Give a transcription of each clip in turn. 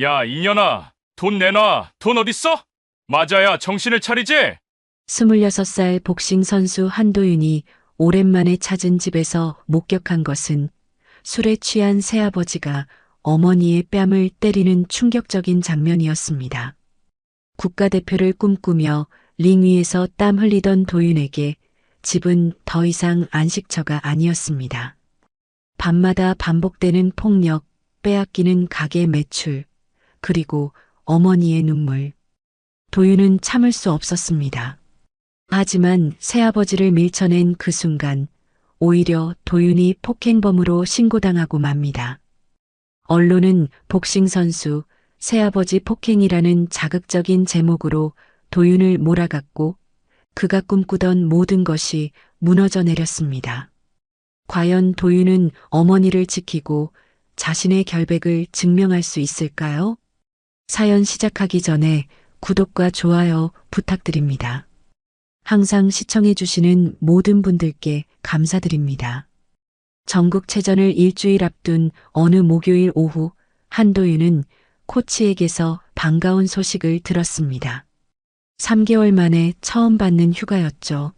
야, 이년아, 돈 내놔. 돈 어딨어? 맞아야 정신을 차리지? 26살 복싱 선수 한도윤이 오랜만에 찾은 집에서 목격한 것은 술에 취한 새아버지가 어머니의 뺨을 때리는 충격적인 장면이었습니다. 국가대표를 꿈꾸며 링 위에서 땀 흘리던 도윤에게 집은 더 이상 안식처가 아니었습니다. 밤마다 반복되는 폭력, 빼앗기는 가게 매출, 그리고 어머니의 눈물. 도윤은 참을 수 없었습니다. 하지만 새아버지를 밀쳐낸 그 순간 오히려 도윤이 폭행범으로 신고당하고 맙니다. 언론은 복싱 선수, 새아버지 폭행이라는 자극적인 제목으로 도윤을 몰아갔고 그가 꿈꾸던 모든 것이 무너져 내렸습니다. 과연 도윤은 어머니를 지키고 자신의 결백을 증명할 수 있을까요? 사연 시작하기 전에 구독과 좋아요 부탁드립니다. 항상 시청해주시는 모든 분들께 감사드립니다. 전국체전을 일주일 앞둔 어느 목요일 오후 한도윤은 코치에게서 반가운 소식을 들었습니다. 3개월 만에 처음 받는 휴가였죠.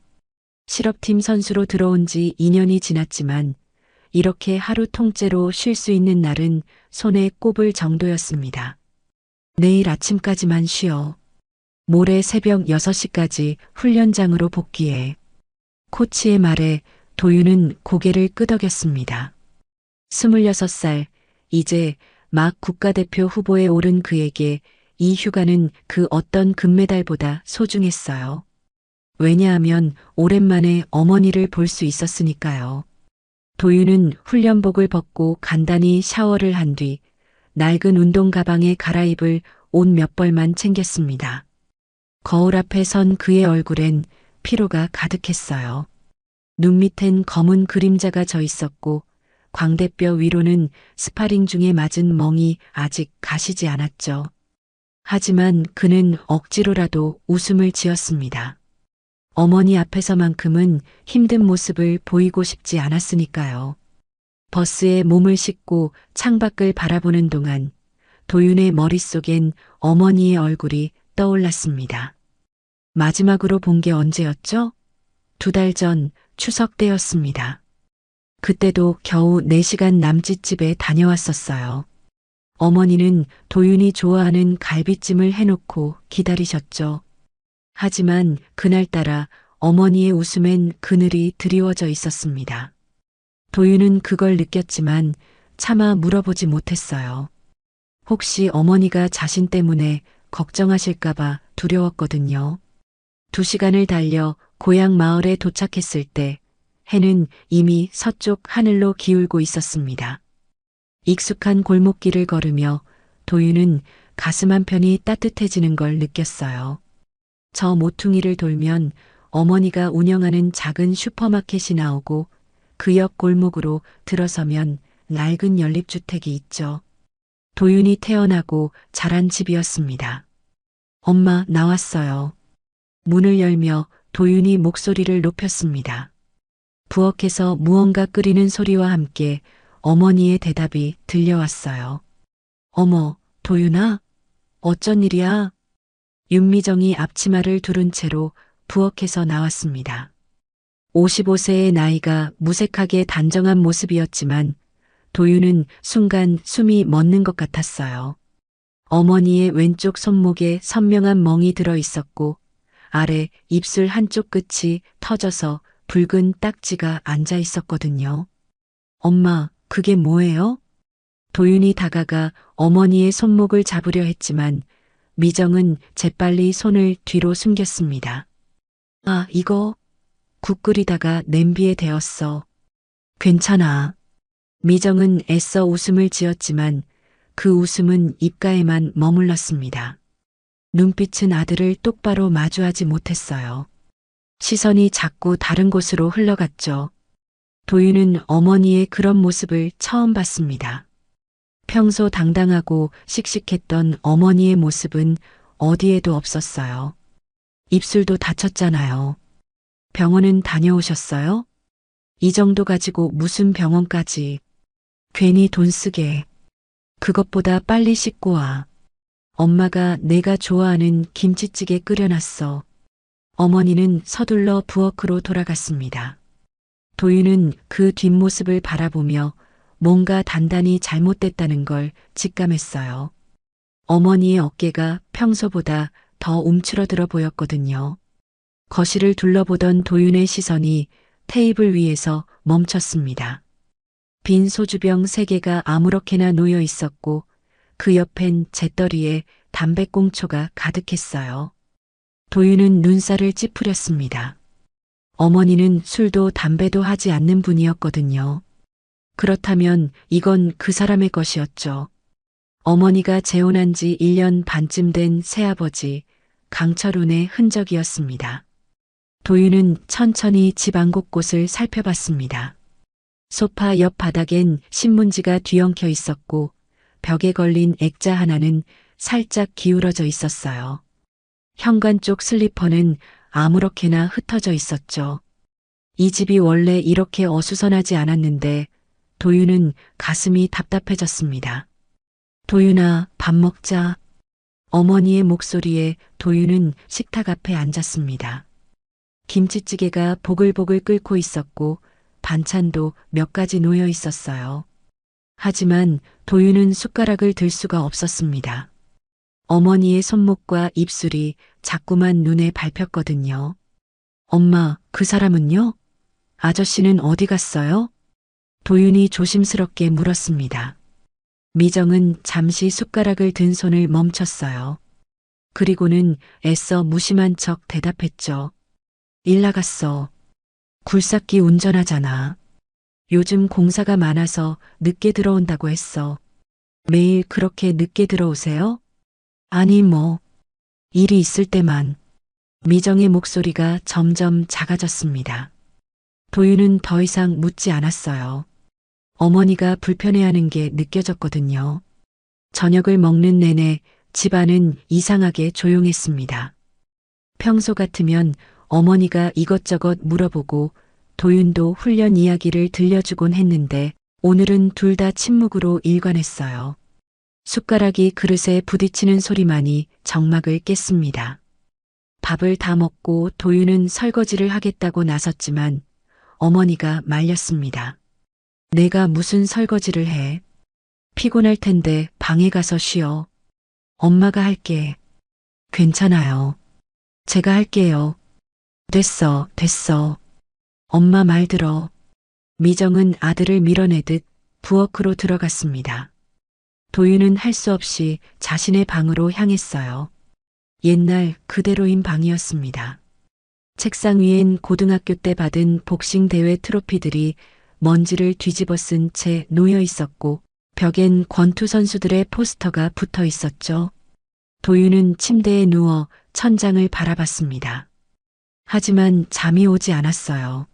실업팀 선수로 들어온 지 2년이 지났지만 이렇게 하루 통째로 쉴 수 있는 날은 손에 꼽을 정도였습니다. 내일 아침까지만 쉬어. 모레 새벽 6시까지 훈련장으로 복귀해. 코치의 말에 도윤은 고개를 끄덕였습니다. 26살, 이제 막 국가대표 후보에 오른 그에게 이 휴가는 그 어떤 금메달보다 소중했어요. 왜냐하면 오랜만에 어머니를 볼 수 있었으니까요. 도윤은 훈련복을 벗고 간단히 샤워를 한 뒤 낡은 운동 가방에 갈아입을 옷 몇 벌만 챙겼습니다. 거울 앞에 선 그의 얼굴엔 피로가 가득했어요. 눈 밑엔 검은 그림자가 져 있었고 광대뼈 위로는 스파링 중에 맞은 멍이 아직 가시지 않았죠. 하지만 그는 억지로라도 웃음을 지었습니다. 어머니 앞에서만큼은 힘든 모습을 보이고 싶지 않았으니까요. 버스에 몸을 싣고 창밖을 바라보는 동안 도윤의 머릿속엔 어머니의 얼굴이 떠올랐습니다. 마지막으로 본 게 언제였죠? 2달 전 추석 때였습니다. 그때도 겨우 4시간 남짓집에 다녀왔었어요. 어머니는 도윤이 좋아하는 갈비찜을 해놓고 기다리셨죠. 하지만 그날따라 어머니의 웃음엔 그늘이 드리워져 있었습니다. 도윤은 그걸 느꼈지만 차마 물어보지 못했어요. 혹시 어머니가 자신 때문에 걱정하실까봐 두려웠거든요. 2시간을 달려 고향 마을에 도착했을 때 해는 이미 서쪽 하늘로 기울고 있었습니다. 익숙한 골목길을 걸으며 도윤은 가슴 한편이 따뜻해지는 걸 느꼈어요. 저 모퉁이를 돌면 어머니가 운영하는 작은 슈퍼마켓이 나오고 그 옆 골목으로 들어서면 낡은 연립주택이 있죠. 도윤이 태어나고 자란 집이었습니다. 엄마, 나왔어요. 문을 열며 도윤이 목소리를 높였습니다. 부엌에서 무언가 끓이는 소리와 함께 어머니의 대답이 들려왔어요. 어머, 도윤아? 어쩐 일이야? 윤미정이 앞치마를 두른 채로 부엌에서 나왔습니다. 55세의 나이가 무색하게 단정한 모습이었지만 도윤은 순간 숨이 멎는 것 같았어요. 어머니의 왼쪽 손목에 선명한 멍이 들어 있었고 아래 입술 한쪽 끝이 터져서 붉은 딱지가 앉아 있었거든요. 엄마, 그게 뭐예요? 도윤이 다가가 어머니의 손목을 잡으려 했지만 미정은 재빨리 손을 뒤로 숨겼습니다. 아, 이거 국 끓이다가 냄비에 데었어. 괜찮아. 미정은 애써 웃음을 지었지만 그 웃음은 입가에만 머물렀습니다. 눈빛은 아들을 똑바로 마주하지 못했어요. 시선이 자꾸 다른 곳으로 흘러갔죠. 도윤은 어머니의 그런 모습을 처음 봤습니다. 평소 당당하고 씩씩했던 어머니의 모습은 어디에도 없었어요. 입술도 다쳤잖아요. 병원은 다녀오셨어요? 이 정도 가지고 무슨 병원까지. 괜히 돈 쓰게. 그것보다 빨리 씻고 와. 엄마가 내가 좋아하는 김치찌개 끓여놨어. 어머니는 서둘러 부엌으로 돌아갔습니다. 도윤은 그 뒷모습을 바라보며 뭔가 단단히 잘못됐다는 걸 직감했어요. 어머니의 어깨가 평소보다 더 움츠러들어 보였거든요. 거실을 둘러보던 도윤의 시선이 테이블 위에서 멈췄습니다. 빈 소주병 3개가 아무렇게나 놓여 있었고 그 옆엔 잿더리에 담배꽁초가 가득했어요. 도윤은 눈살을 찌푸렸습니다. 어머니는 술도 담배도 하지 않는 분이었거든요. 그렇다면 이건 그 사람의 것이었죠. 어머니가 재혼한 지 1년 반쯤 된 새아버지 강철운의 흔적이었습니다. 도윤은 천천히 집안 곳곳을 살펴봤습니다. 소파 옆 바닥엔 신문지가 뒤엉켜 있었고 벽에 걸린 액자 하나는 살짝 기울어져 있었어요. 현관 쪽 슬리퍼는 아무렇게나 흩어져 있었죠. 이 집이 원래 이렇게 어수선하지 않았는데 도윤은 가슴이 답답해졌습니다. 도윤아, 밥 먹자. 어머니의 목소리에 도윤은 식탁 앞에 앉았습니다. 김치찌개가 보글보글 끓고 있었고 반찬도 몇 가지 놓여 있었어요. 하지만 도윤은 숟가락을 들 수가 없었습니다. 어머니의 손목과 입술이 자꾸만 눈에 밟혔거든요. 엄마, 그 사람은요? 아저씨는 어디 갔어요? 도윤이 조심스럽게 물었습니다. 미정은 잠시 숟가락을 든 손을 멈췄어요. 그리고는 애써 무심한 척 대답했죠. 일 나갔어. 굴삭기 운전하잖아. 요즘 공사가 많아서 늦게 들어온다고 했어. 매일 그렇게 늦게 들어오세요? 아니 뭐. 일이 있을 때만. 미정의 목소리가 점점 작아졌습니다. 도윤은 더 이상 묻지 않았어요. 어머니가 불편해하는 게 느껴졌거든요. 저녁을 먹는 내내 집안은 이상하게 조용했습니다. 평소 같으면 어머니가 이것저것 물어보고 도윤도 훈련 이야기를 들려주곤 했는데 오늘은 둘 다 침묵으로 일관했어요. 숟가락이 그릇에 부딪히는 소리만이 정막을 깼습니다. 밥을 다 먹고 도윤은 설거지를 하겠다고 나섰지만 어머니가 말렸습니다. 내가 무슨 설거지를 해? 피곤할 텐데 방에 가서 쉬어. 엄마가 할게. 괜찮아요. 제가 할게요. 됐어. 엄마 말 들어. 미정은 아들을 밀어내듯 부엌으로 들어갔습니다. 도윤은 할 수 없이 자신의 방으로 향했어요. 옛날 그대로인 방이었습니다. 책상 위엔 고등학교 때 받은 복싱 대회 트로피들이 먼지를 뒤집어 쓴 채 놓여 있었고 벽엔 권투 선수들의 포스터가 붙어 있었죠. 도윤은 침대에 누워 천장을 바라봤습니다. 하지만 잠이 오지 않았어요.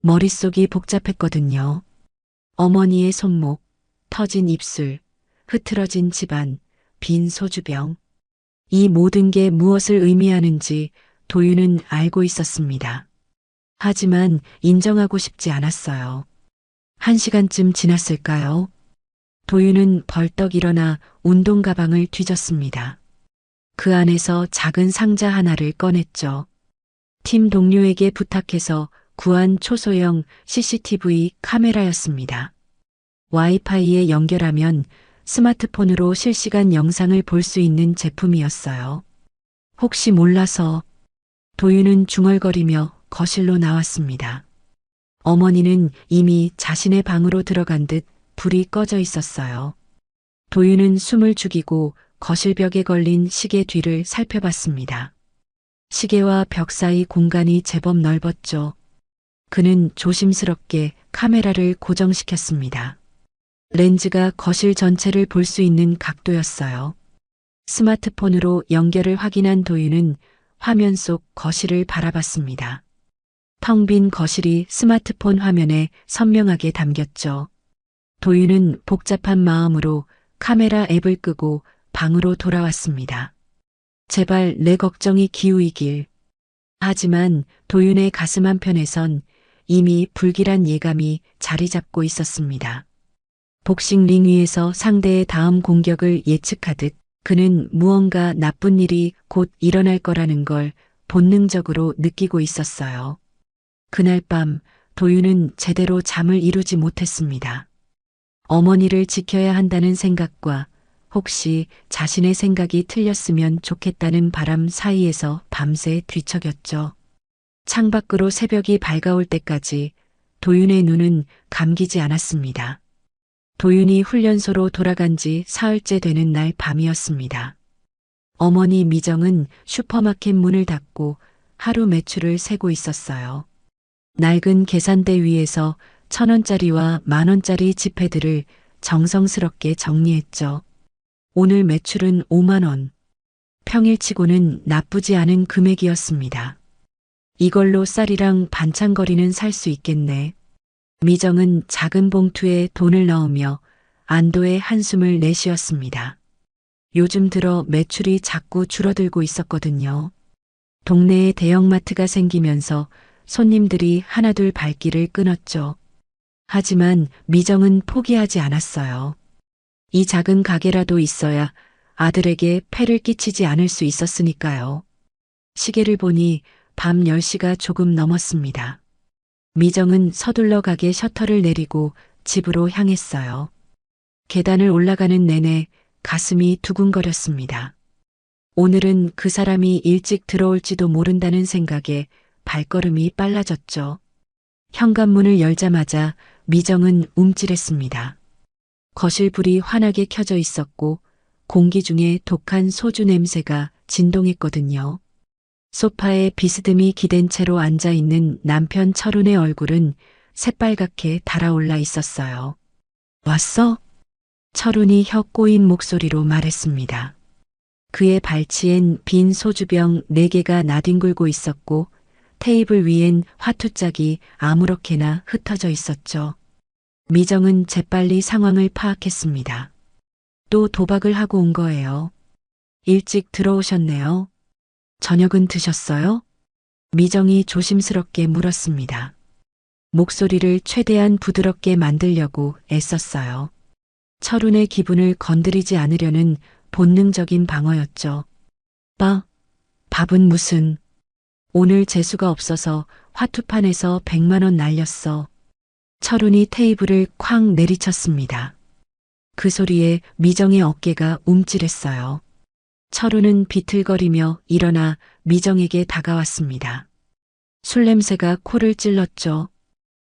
머릿속이 복잡했거든요. 어머니의 손목, 터진 입술, 흐트러진 집안, 빈 소주병. 이 모든 게 무엇을 의미하는지 도윤은 알고 있었습니다. 하지만 인정하고 싶지 않았어요. 1시간쯤 지났을까요? 도윤은 벌떡 일어나 운동 가방을 뒤졌습니다. 그 안에서 작은 상자 하나를 꺼냈죠. 팀 동료에게 부탁해서 구한 초소형 CCTV 카메라였습니다. 와이파이에 연결하면 스마트폰으로 실시간 영상을 볼 수 있는 제품이었어요. 혹시 몰라서 도윤은 중얼거리며 거실로 나왔습니다. 어머니는 이미 자신의 방으로 들어간 듯 불이 꺼져 있었어요. 도윤은 숨을 죽이고 거실벽에 걸린 시계 뒤를 살펴봤습니다. 시계와 벽 사이 공간이 제법 넓었죠. 그는 조심스럽게 카메라를 고정시켰습니다. 렌즈가 거실 전체를 볼 수 있는 각도였어요. 스마트폰으로 연결을 확인한 도윤은 화면 속 거실을 바라봤습니다. 텅 빈 거실이 스마트폰 화면에 선명하게 담겼죠. 도윤은 복잡한 마음으로 카메라 앱을 끄고 방으로 돌아왔습니다. 제발 내 걱정이 기우이길. 하지만 도윤의 가슴 한편에선 이미 불길한 예감이 자리 잡고 있었습니다. 복싱 링 위에서 상대의 다음 공격을 예측하듯 그는 무언가 나쁜 일이 곧 일어날 거라는 걸 본능적으로 느끼고 있었어요. 그날 밤 도윤은 제대로 잠을 이루지 못했습니다. 어머니를 지켜야 한다는 생각과 혹시 자신의 생각이 틀렸으면 좋겠다는 바람 사이에서 밤새 뒤척였죠. 창밖으로 새벽이 밝아올 때까지 도윤의 눈은 감기지 않았습니다. 도윤이 훈련소로 돌아간 지 사흘째 되는 날 밤이었습니다. 어머니 미정은 슈퍼마켓 문을 닫고 하루 매출을 세고 있었어요. 낡은 계산대 위에서 1,000원짜리와 10,000원짜리 지폐들을 정성스럽게 정리했죠. 오늘 매출은 5만 원. 평일치고는 나쁘지 않은 금액이었습니다. 이걸로 쌀이랑 반찬거리는 살 수 있겠네. 미정은 작은 봉투에 돈을 넣으며 안도의 한숨을 내쉬었습니다. 요즘 들어 매출이 자꾸 줄어들고 있었거든요. 동네에 대형마트가 생기면서 손님들이 하나둘 발길을 끊었죠. 하지만 미정은 포기하지 않았어요. 이 작은 가게라도 있어야 아들에게 폐를 끼치지 않을 수 있었으니까요. 시계를 보니 밤 10시가 조금 넘었습니다. 미정은 서둘러 가게 셔터를 내리고 집으로 향했어요. 계단을 올라가는 내내 가슴이 두근거렸습니다. 오늘은 그 사람이 일찍 들어올지도 모른다는 생각에 발걸음이 빨라졌죠. 현관문을 열자마자 미정은 움찔했습니다. 거실 불이 환하게 켜져 있었고 공기 중에 독한 소주 냄새가 진동했거든요. 소파에 비스듬히 기댄 채로 앉아있는 남편 철훈의 얼굴은 새빨갛게 달아올라 있었어요. 왔어? 철훈이 혀 꼬인 목소리로 말했습니다. 그의 발치엔 빈 소주병 4개가 나뒹굴고 있었고 테이블 위엔 화투짝이 아무렇게나 흩어져 있었죠. 미정은 재빨리 상황을 파악했습니다. 또 도박을 하고 온 거예요. 일찍 들어오셨네요. 저녁은 드셨어요? 미정이 조심스럽게 물었습니다. 목소리를 최대한 부드럽게 만들려고 애썼어요. 철훈의 기분을 건드리지 않으려는 본능적인 방어였죠. 밥은 무슨. 오늘 재수가 없어서 화투판에서 100만 원 날렸어. 철훈이 테이블을 쾅 내리쳤습니다. 그 소리에 미정의 어깨가 움찔했어요. 철훈은 비틀거리며 일어나 미정에게 다가왔습니다. 술 냄새가 코를 찔렀죠.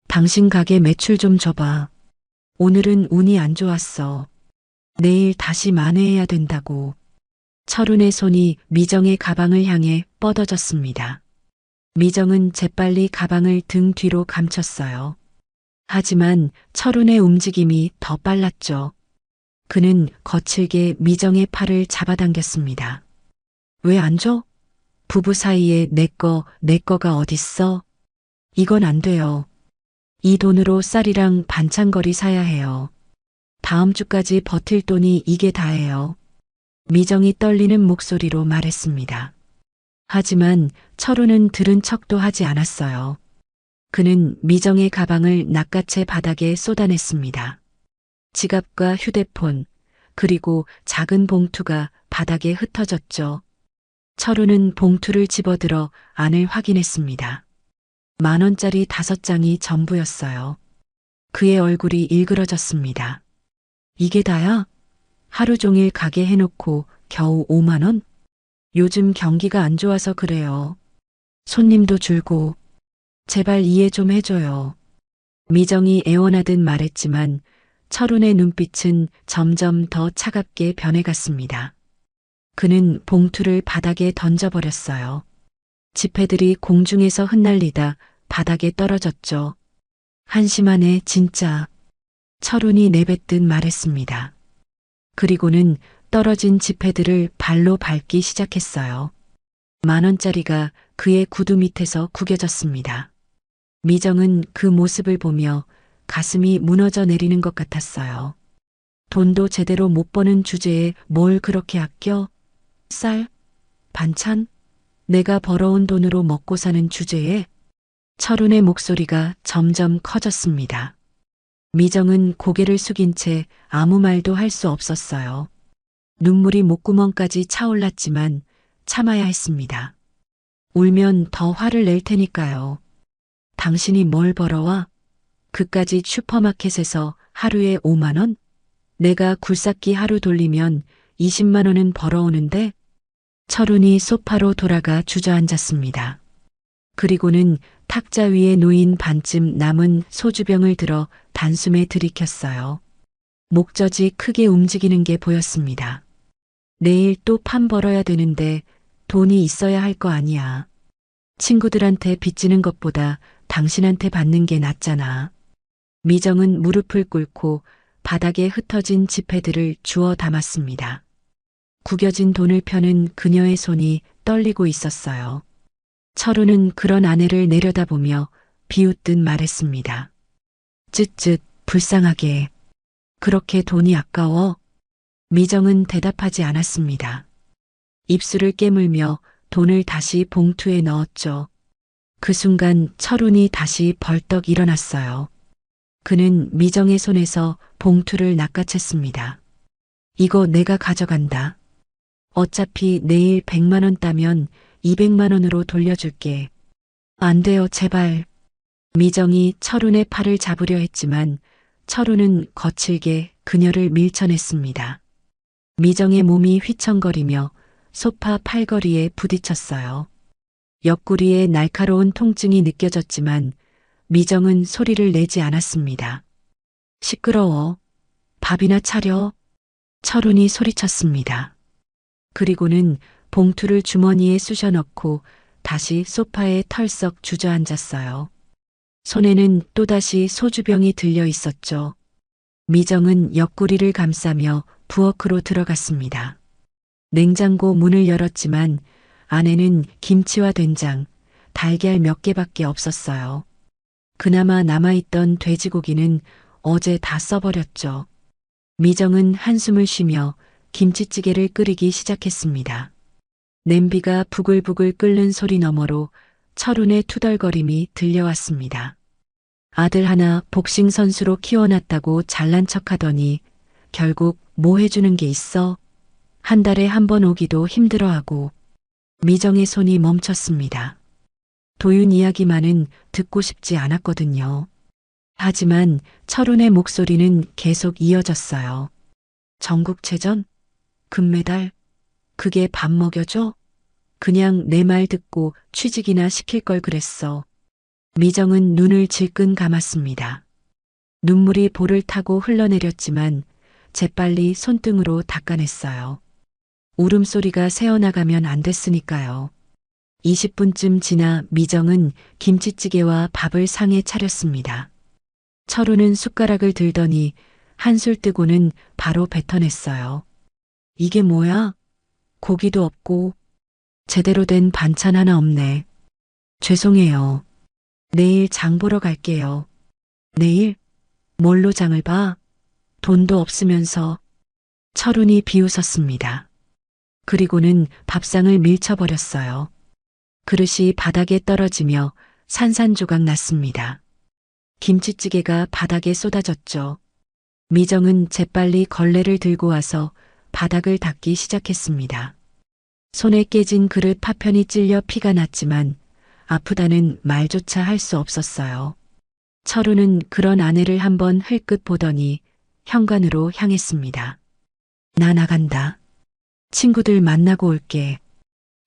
당신 가게 매출 좀 줘봐. 오늘은 운이 안 좋았어. 내일 다시 만회해야 된다고. 철훈의 손이 미정의 가방을 향해 뻗어졌습니다. 미정은 재빨리 가방을 등 뒤로 감췄어요. 하지만 철훈의 움직임이 더 빨랐죠. 그는 거칠게 미정의 팔을 잡아당겼습니다. 왜 안 줘? 부부 사이에 내 거가 어딨어? 이건 안 돼요. 이 돈으로 쌀이랑 반찬거리 사야 해요. 다음 주까지 버틸 돈이 이게 다예요. 미정이 떨리는 목소리로 말했습니다. 하지만 철훈은 들은 척도 하지 않았어요. 그는 미정의 가방을 낚아채 바닥에 쏟아냈습니다. 지갑과 휴대폰, 그리고 작은 봉투가 바닥에 흩어졌죠. 철훈은 봉투를 집어들어 안을 확인했습니다. 10,000원짜리 5장이 전부였어요. 그의 얼굴이 일그러졌습니다. 이게 다야? 하루 종일 가게 해놓고 겨우 5만 원? 요즘 경기가 안 좋아서 그래요. 손님도 줄고. 제발 이해 좀 해줘요. 미정이 애원하듯 말했지만 철훈의 눈빛은 점점 더 차갑게 변해갔습니다. 그는 봉투를 바닥에 던져버렸어요. 지폐들이 공중에서 흩날리다 바닥에 떨어졌죠. 한심하네 진짜. 철훈이 내뱉듯 말했습니다. 그리고는 떨어진 지폐들을 발로 밟기 시작했어요. 10,000원짜리가 그의 구두 밑에서 구겨졌습니다. 미정은 그 모습을 보며 가슴이 무너져 내리는 것 같았어요. 돈도 제대로 못 버는 주제에 뭘 그렇게 아껴? 쌀? 반찬? 내가 벌어온 돈으로 먹고 사는 주제에? 철훈의 목소리가 점점 커졌습니다. 미정은 고개를 숙인 채 아무 말도 할 수 없었어요. 눈물이 목구멍까지 차올랐지만 참아야 했습니다. 울면 더 화를 낼 테니까요. 당신이 뭘 벌어와? 그까짓 슈퍼마켓에서 하루에 5만 원? 내가 굴삭기 하루 돌리면 20만 원은 벌어오는데? 철훈이 소파로 돌아가 주저앉았습니다. 그리고는 탁자 위에 놓인 반쯤 남은 소주병을 들어 단숨에 들이켰어요. 목젖이 크게 움직이는 게 보였습니다. 내일 또 판 벌어야 되는데 돈이 있어야 할 거 아니야. 친구들한테 빚지는 것보다 당신한테 받는 게 낫잖아. 미정은 무릎을 꿇고 바닥에 흩어진 지폐들을 주워 담았습니다. 구겨진 돈을 펴는 그녀의 손이 떨리고 있었어요. 철우는 그런 아내를 내려다보며 비웃듯 말했습니다. 쯧쯧 불쌍하게. 그렇게 돈이 아까워? 미정은 대답하지 않았습니다. 입술을 깨물며 돈을 다시 봉투에 넣었죠. 그 순간 철훈이 다시 벌떡 일어났어요. 그는 미정의 손에서 봉투를 낚아챘습니다. 이거 내가 가져간다. 어차피 내일 100만 원 따면 200만 원으로 돌려줄게. 안 돼요, 제발. 미정이 철훈의 팔을 잡으려 했지만 철훈은 거칠게 그녀를 밀쳐냈습니다. 미정의 몸이 휘청거리며 소파 팔걸이에 부딪혔어요. 옆구리에 날카로운 통증이 느껴졌지만 미정은 소리를 내지 않았습니다. 시끄러워. 밥이나 차려. 철훈이 소리쳤습니다. 그리고는 봉투를 주머니에 쑤셔 넣고 다시 소파에 털썩 주저앉았어요. 손에는 또다시 소주병이 들려 있었죠. 미정은 옆구리를 감싸며 부엌으로 들어갔습니다. 냉장고 문을 열었지만 안에는 김치와 된장, 달걀 몇 개밖에 없었어요. 그나마 남아있던 돼지고기는 어제 다 써버렸죠. 미정은 한숨을 쉬며 김치찌개를 끓이기 시작했습니다. 냄비가 부글부글 끓는 소리 너머로 철훈의 투덜거림이 들려왔습니다. 아들 하나 복싱 선수로 키워놨다고 잘난 척하더니 결국 뭐 해주는 게 있어? 한 달에 한 번 오기도 힘들어하고. 미정의 손이 멈췄습니다. 도윤 이야기만은 듣고 싶지 않았거든요. 하지만 철훈의 목소리는 계속 이어졌어요. 전국체전? 금메달? 그게 밥 먹여줘? 그냥 내 말 듣고 취직이나 시킬 걸 그랬어. 미정은 눈을 질끈 감았습니다. 눈물이 볼을 타고 흘러내렸지만 재빨리 손등으로 닦아냈어요. 울음소리가 새어나가면 안 됐으니까요. 20분쯤 지나 미정은 김치찌개와 밥을 상에 차렸습니다. 철우는 숟가락을 들더니 한술 뜨고는 바로 뱉어냈어요. 이게 뭐야? 고기도 없고 제대로 된 반찬 하나 없네. 죄송해요. 내일 장 보러 갈게요. 내일? 뭘로 장을 봐? 돈도 없으면서. 철훈이 비웃었습니다. 그리고는 밥상을 밀쳐버렸어요. 그릇이 바닥에 떨어지며 산산조각 났습니다. 김치찌개가 바닥에 쏟아졌죠. 미정은 재빨리 걸레를 들고 와서 바닥을 닦기 시작했습니다. 손에 깨진 그릇 파편이 찔려 피가 났지만 아프다는 말조차 할 수 없었어요. 철우는 그런 아내를 한번 흘끗 보더니 현관으로 향했습니다. 나 나간다. 친구들 만나고 올게.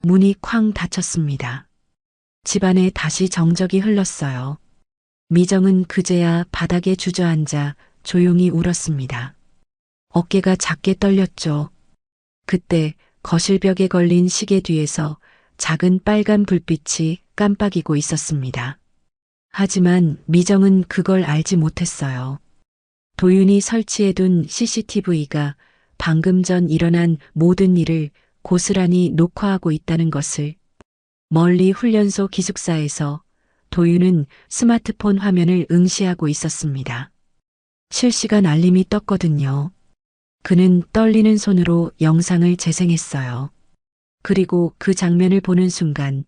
문이 쾅 닫혔습니다. 집안에 다시 정적이 흘렀어요. 미정은 그제야 바닥에 주저앉아 조용히 울었습니다. 어깨가 작게 떨렸죠. 그때 거실벽에 걸린 시계 뒤에서 작은 빨간 불빛이 깜빡이고 있었습니다. 하지만 미정은 그걸 알지 못했어요. 도윤이 설치해둔 CCTV가 방금 전 일어난 모든 일을 고스란히 녹화하고 있다는 것을. 멀리 훈련소 기숙사에서 도윤은 스마트폰 화면을 응시하고 있었습니다. 실시간 알림이 떴거든요. 그는 떨리는 손으로 영상을 재생했어요. 그리고 그 장면을 보는 순간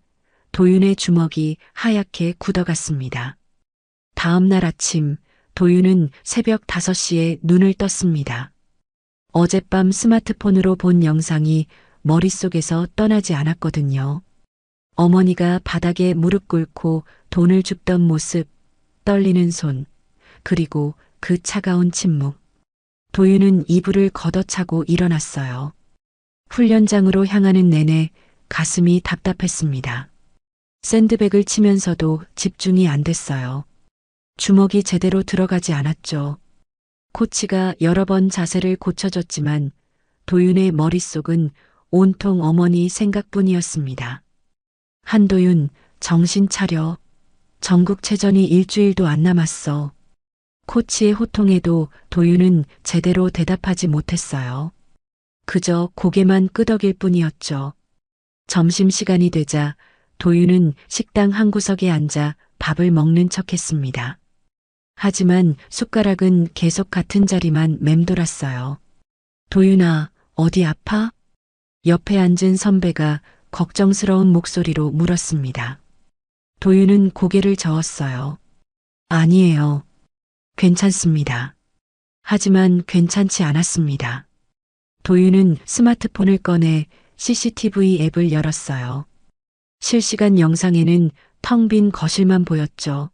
도윤의 주먹이 하얗게 굳어갔습니다. 다음 날 아침 도윤은 새벽 5시에 눈을 떴습니다. 어젯밤 스마트폰으로 본 영상이 머릿속에서 떠나지 않았거든요. 어머니가 바닥에 무릎 꿇고 돈을 줍던 모습, 떨리는 손, 그리고 그 차가운 침묵. 도윤은 이불을 걷어차고 일어났어요. 훈련장으로 향하는 내내 가슴이 답답했습니다. 샌드백을 치면서도 집중이 안 됐어요. 주먹이 제대로 들어가지 않았죠. 코치가 여러 번 자세를 고쳐줬지만 도윤의 머릿속은 온통 어머니 생각뿐이었습니다. 한도윤, 정신 차려. 전국체전이 일주일도 안 남았어. 코치의 호통에도 도윤은 제대로 대답하지 못했어요. 그저 고개만 끄덕일 뿐이었죠. 점심시간이 되자 도윤은 식당 한 구석에 앉아 밥을 먹는 척했습니다. 하지만 숟가락은 계속 같은 자리만 맴돌았어요. 도윤아, 어디 아파? 옆에 앉은 선배가 걱정스러운 목소리로 물었습니다. 도윤은 고개를 저었어요. 아니에요. 괜찮습니다. 하지만 괜찮지 않았습니다. 도윤은 스마트폰을 꺼내 CCTV 앱을 열었어요. 실시간 영상에는 텅 빈 거실만 보였죠.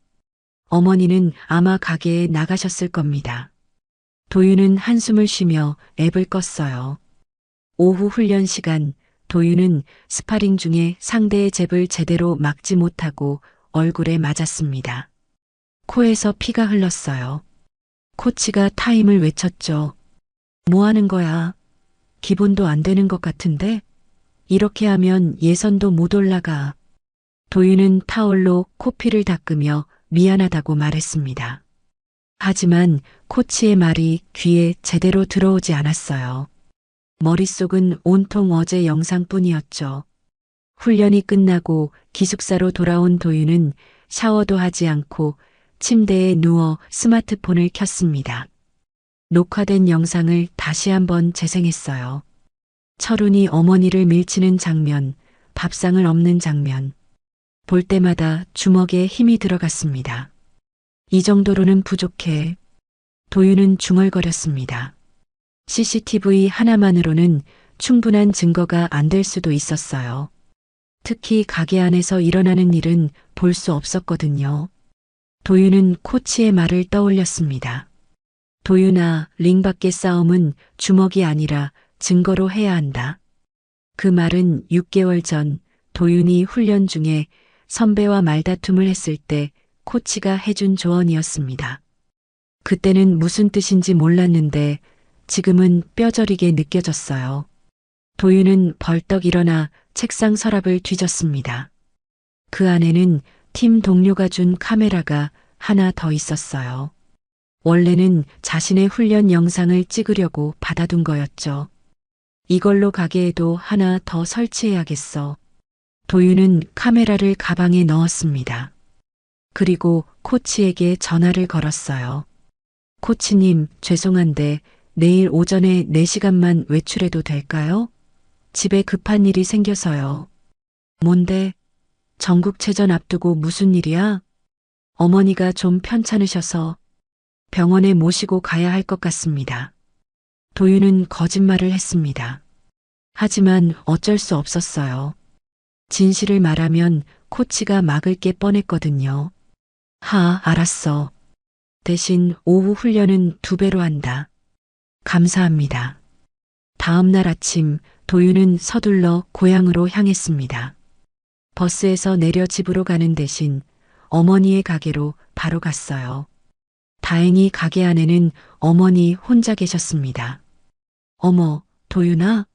어머니는 아마 가게에 나가셨을 겁니다. 도윤은 한숨을 쉬며 앱을 껐어요. 오후 훈련 시간, 도윤은 스파링 중에 상대의 잽을 제대로 막지 못하고 얼굴에 맞았습니다. 코에서 피가 흘렀어요. 코치가 타임을 외쳤죠. 뭐 하는 거야? 기본도 안 되는 것 같은데? 이렇게 하면 예선도 못 올라가. 도윤은 타올로 코피를 닦으며 미안하다고 말했습니다. 하지만 코치의 말이 귀에 제대로 들어오지 않았어요. 머릿속은 온통 어제 영상뿐이었죠. 훈련이 끝나고 기숙사로 돌아온 도윤은 샤워도 하지 않고 침대에 누워 스마트폰을 켰습니다. 녹화된 영상을 다시 한번 재생했어요. 철훈이 어머니를 밀치는 장면, 밥상을 엎는 장면. 볼 때마다 주먹에 힘이 들어갔습니다. 이 정도로는 부족해. 도윤은 중얼거렸습니다. CCTV 하나만으로는 충분한 증거가 안 될 수도 있었어요. 특히 가게 안에서 일어나는 일은 볼 수 없었거든요. 도윤은 코치의 말을 떠올렸습니다. 도윤아, 링 밖의 싸움은 주먹이 아니라 증거로 해야 한다. 그 말은 6개월 전 도윤이 훈련 중에 선배와 말다툼을 했을 때 코치가 해준 조언이었습니다. 그때는 무슨 뜻인지 몰랐는데 지금은 뼈저리게 느껴졌어요. 도윤은 벌떡 일어나 책상 서랍을 뒤졌습니다. 그 안에는 팀 동료가 준 카메라가 하나 더 있었어요. 원래는 자신의 훈련 영상을 찍으려고 받아둔 거였죠. 이걸로 가게에도 하나 더 설치해야겠어. 도윤은 카메라를 가방에 넣었습니다. 그리고 코치에게 전화를 걸었어요. 코치님, 죄송한데 내일 오전에 4시간만 외출해도 될까요? 집에 급한 일이 생겨서요. 뭔데? 전국체전 앞두고 무슨 일이야? 어머니가 좀 편찮으셔서 병원에 모시고 가야 할 것 같습니다. 도윤은 거짓말을 했습니다. 하지만 어쩔 수 없었어요. 진실을 말하면 코치가 막을 게 뻔했거든요. 알았어. 대신 오후 훈련은 2배로 한다. 감사합니다. 다음 날 아침 도윤은 서둘러 고향으로 향했습니다. 버스에서 내려 집으로 가는 대신 어머니의 가게로 바로 갔어요. 다행히 가게 안에는 어머니 혼자 계셨습니다. 어머, 도윤아?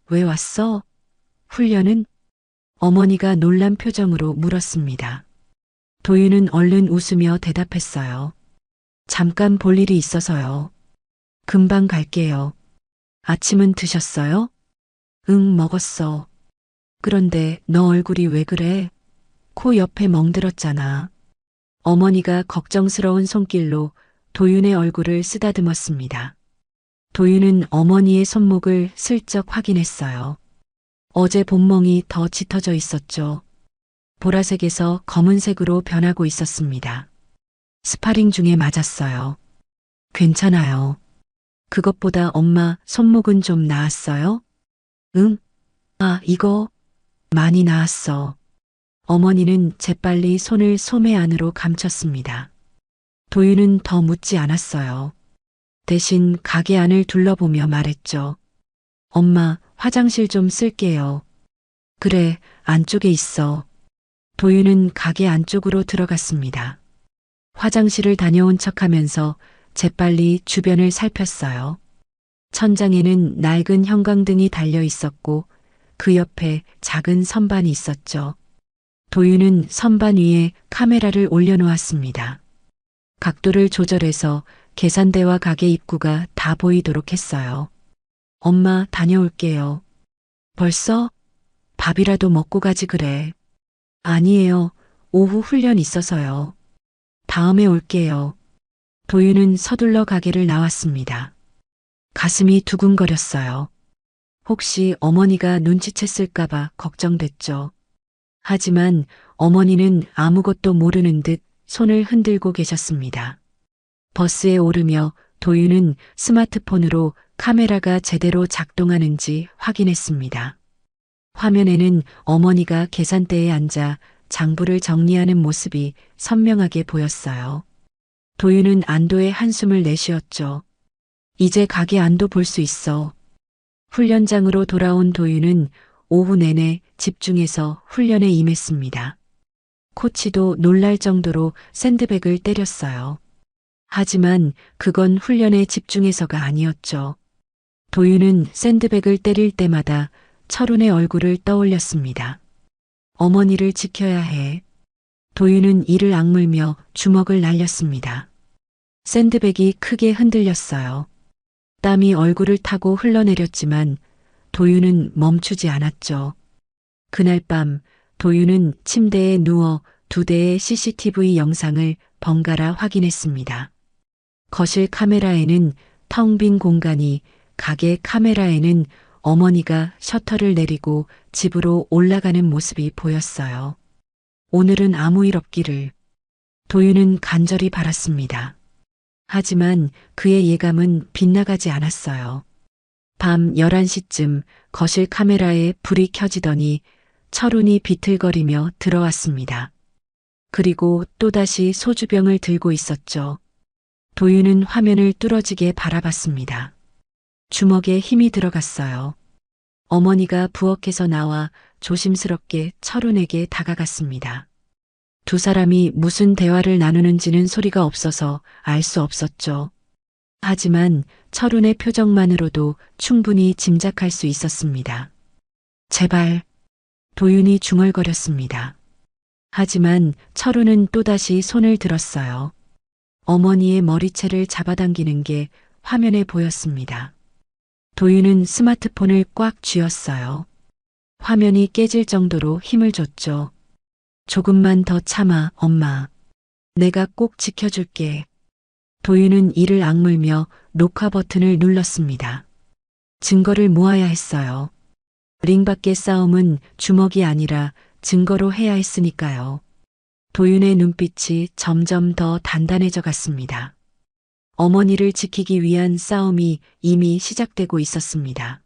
왜 왔어? 훈련은? 어머니가 놀란 표정으로 물었습니다. 도윤은 얼른 웃으며 대답했어요. 잠깐 볼 일이 있어서요. 금방 갈게요. 아침은 드셨어요? 응, 먹었어. 그런데 너 얼굴이 왜 그래? 코 옆에 멍들었잖아. 어머니가 걱정스러운 손길로 도윤의 얼굴을 쓰다듬었습니다. 도윤은 어머니의 손목을 슬쩍 확인했어요. 어제 본멍이 더 짙어져 있었죠. 보라색에서 검은색으로 변하고 있었습니다. 스파링 중에 맞았어요. 괜찮아요. 그것보다 엄마 손목은 좀 나았어요? 응? 아, 이거 많이 나았어. 어머니는 재빨리 손을 소매 안으로 감췄습니다. 도윤은 더 묻지 않았어요. 대신 가게 안을 둘러보며 말했죠. 엄마, 화장실 좀 쓸게요. 그래, 안쪽에 있어. 도윤은 가게 안쪽으로 들어갔습니다. 화장실을 다녀온 척하면서 재빨리 주변을 살폈어요. 천장에는 낡은 형광등이 달려 있었고 그 옆에 작은 선반이 있었죠. 도윤은 선반 위에 카메라를 올려놓았습니다. 각도를 조절해서 계산대와 가게 입구가 다 보이도록 했어요. 엄마, 다녀올게요. 벌써? 밥이라도 먹고 가지 그래. 아니에요. 오후 훈련 있어서요. 다음에 올게요. 도윤은 서둘러 가게를 나왔습니다. 가슴이 두근거렸어요. 혹시 어머니가 눈치챘을까봐 걱정됐죠. 하지만 어머니는 아무것도 모르는 듯 손을 흔들고 계셨습니다. 버스에 오르며 도윤은 스마트폰으로 카메라가 제대로 작동하는지 확인했습니다. 화면에는 어머니가 계산대에 앉아 장부를 정리하는 모습이 선명하게 보였어요. 도윤은 안도의 한숨을 내쉬었죠. 이제 가게 안도 볼 수 있어. 훈련장으로 돌아온 도윤은 오후 내내 집중해서 훈련에 임했습니다. 코치도 놀랄 정도로 샌드백을 때렸어요. 하지만 그건 훈련에 집중해서가 아니었죠. 도윤은 샌드백을 때릴 때마다 철훈의 얼굴을 떠올렸습니다. 어머니를 지켜야 해. 도윤은 이를 악물며 주먹을 날렸습니다. 샌드백이 크게 흔들렸어요. 땀이 얼굴을 타고 흘러내렸지만 도윤은 멈추지 않았죠. 그날 밤 도윤은 침대에 누워 2대의 CCTV 영상을 번갈아 확인했습니다. 거실 카메라에는 텅 빈 공간이, 가게 카메라에는 어머니가 셔터를 내리고 집으로 올라가는 모습이 보였어요. 오늘은 아무 일 없기를. 도윤은 간절히 바랐습니다. 하지만 그의 예감은 빗나가지 않았어요. 밤 11시쯤 거실 카메라에 불이 켜지더니 철훈이 비틀거리며 들어왔습니다. 그리고 또다시 소주병을 들고 있었죠. 도윤은 화면을 뚫어지게 바라봤습니다. 주먹에 힘이 들어갔어요. 어머니가 부엌에서 나와 조심스럽게 철훈에게 다가갔습니다. 두 사람이 무슨 대화를 나누는지는 소리가 없어서 알 수 없었죠. 하지만 철훈의 표정만으로도 충분히 짐작할 수 있었습니다. 제발. 도윤이 중얼거렸습니다. 하지만 철훈은 또다시 손을 들었어요. 어머니의 머리채를 잡아당기는 게 화면에 보였습니다. 도윤은 스마트폰을 꽉 쥐었어요. 화면이 깨질 정도로 힘을 줬죠. 조금만 더 참아, 엄마. 내가 꼭 지켜줄게. 도윤은 이를 악물며 녹화 버튼을 눌렀습니다. 증거를 모아야 했어요. 링 밖의 싸움은 주먹이 아니라 증거로 해야 했으니까요. 도윤의 눈빛이 점점 더 단단해져 갔습니다. 어머니를 지키기 위한 싸움이 이미 시작되고 있었습니다.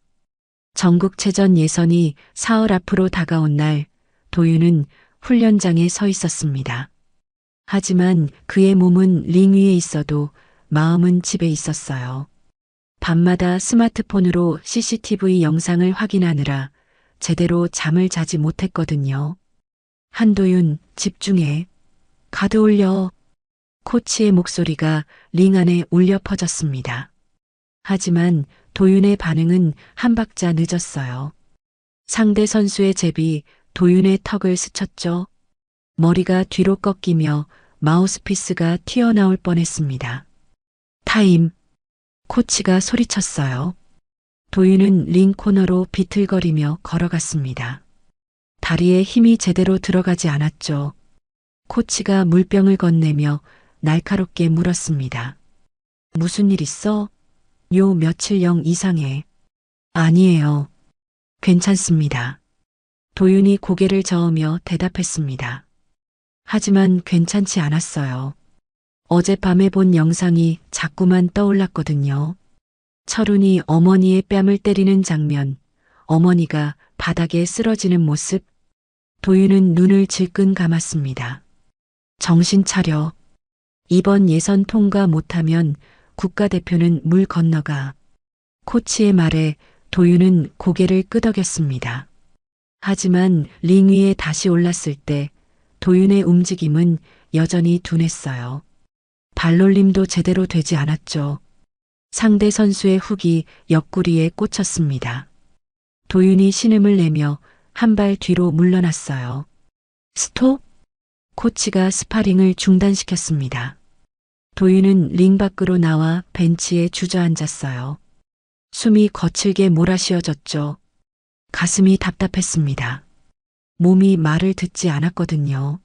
전국체전 예선이 사흘 앞으로 다가온 날, 도윤은 훈련장에 서 있었습니다. 하지만 그의 몸은 링 위에 있어도 마음은 집에 있었어요. 밤마다 스마트폰으로 CCTV 영상을 확인하느라 제대로 잠을 자지 못했거든요. 한도윤, 집중해. 가드 올려. 코치의 목소리가 링 안에 울려 퍼졌습니다. 하지만 도윤의 반응은 한 박자 늦었어요. 상대 선수의 잽이 도윤의 턱을 스쳤죠. 머리가 뒤로 꺾이며 마우스피스가 튀어나올 뻔했습니다. 타임. 코치가 소리쳤어요. 도윤은 링 코너로 비틀거리며 걸어갔습니다. 다리에 힘이 제대로 들어가지 않았죠. 코치가 물병을 건네며 날카롭게 물었습니다. 무슨 일 있어? 요 며칠 영 이상해. 아니에요. 괜찮습니다. 도윤이 고개를 저으며 대답했습니다. 하지만 괜찮지 않았어요. 어젯밤에 본 영상이 자꾸만 떠올랐거든요. 철훈이 어머니의 뺨을 때리는 장면, 어머니가 바닥에 쓰러지는 모습, 도윤은 눈을 질끈 감았습니다. 정신 차려. 이번 예선 통과 못하면 국가대표는 물 건너가. 코치의 말에 도윤은 고개를 끄덕였습니다. 하지만 링 위에 다시 올랐을 때 도윤의 움직임은 여전히 둔했어요. 발놀림도 제대로 되지 않았죠. 상대 선수의 훅이 옆구리에 꽂혔습니다. 도윤이 신음을 내며 한 발 뒤로 물러났어요. 스톱! 코치가 스파링을 중단시켰습니다. 도윤은 링 밖으로 나와 벤치에 주저앉았어요. 숨이 거칠게 몰아쉬어졌죠. 가슴이 답답했습니다. 몸이 말을 듣지 않았거든요.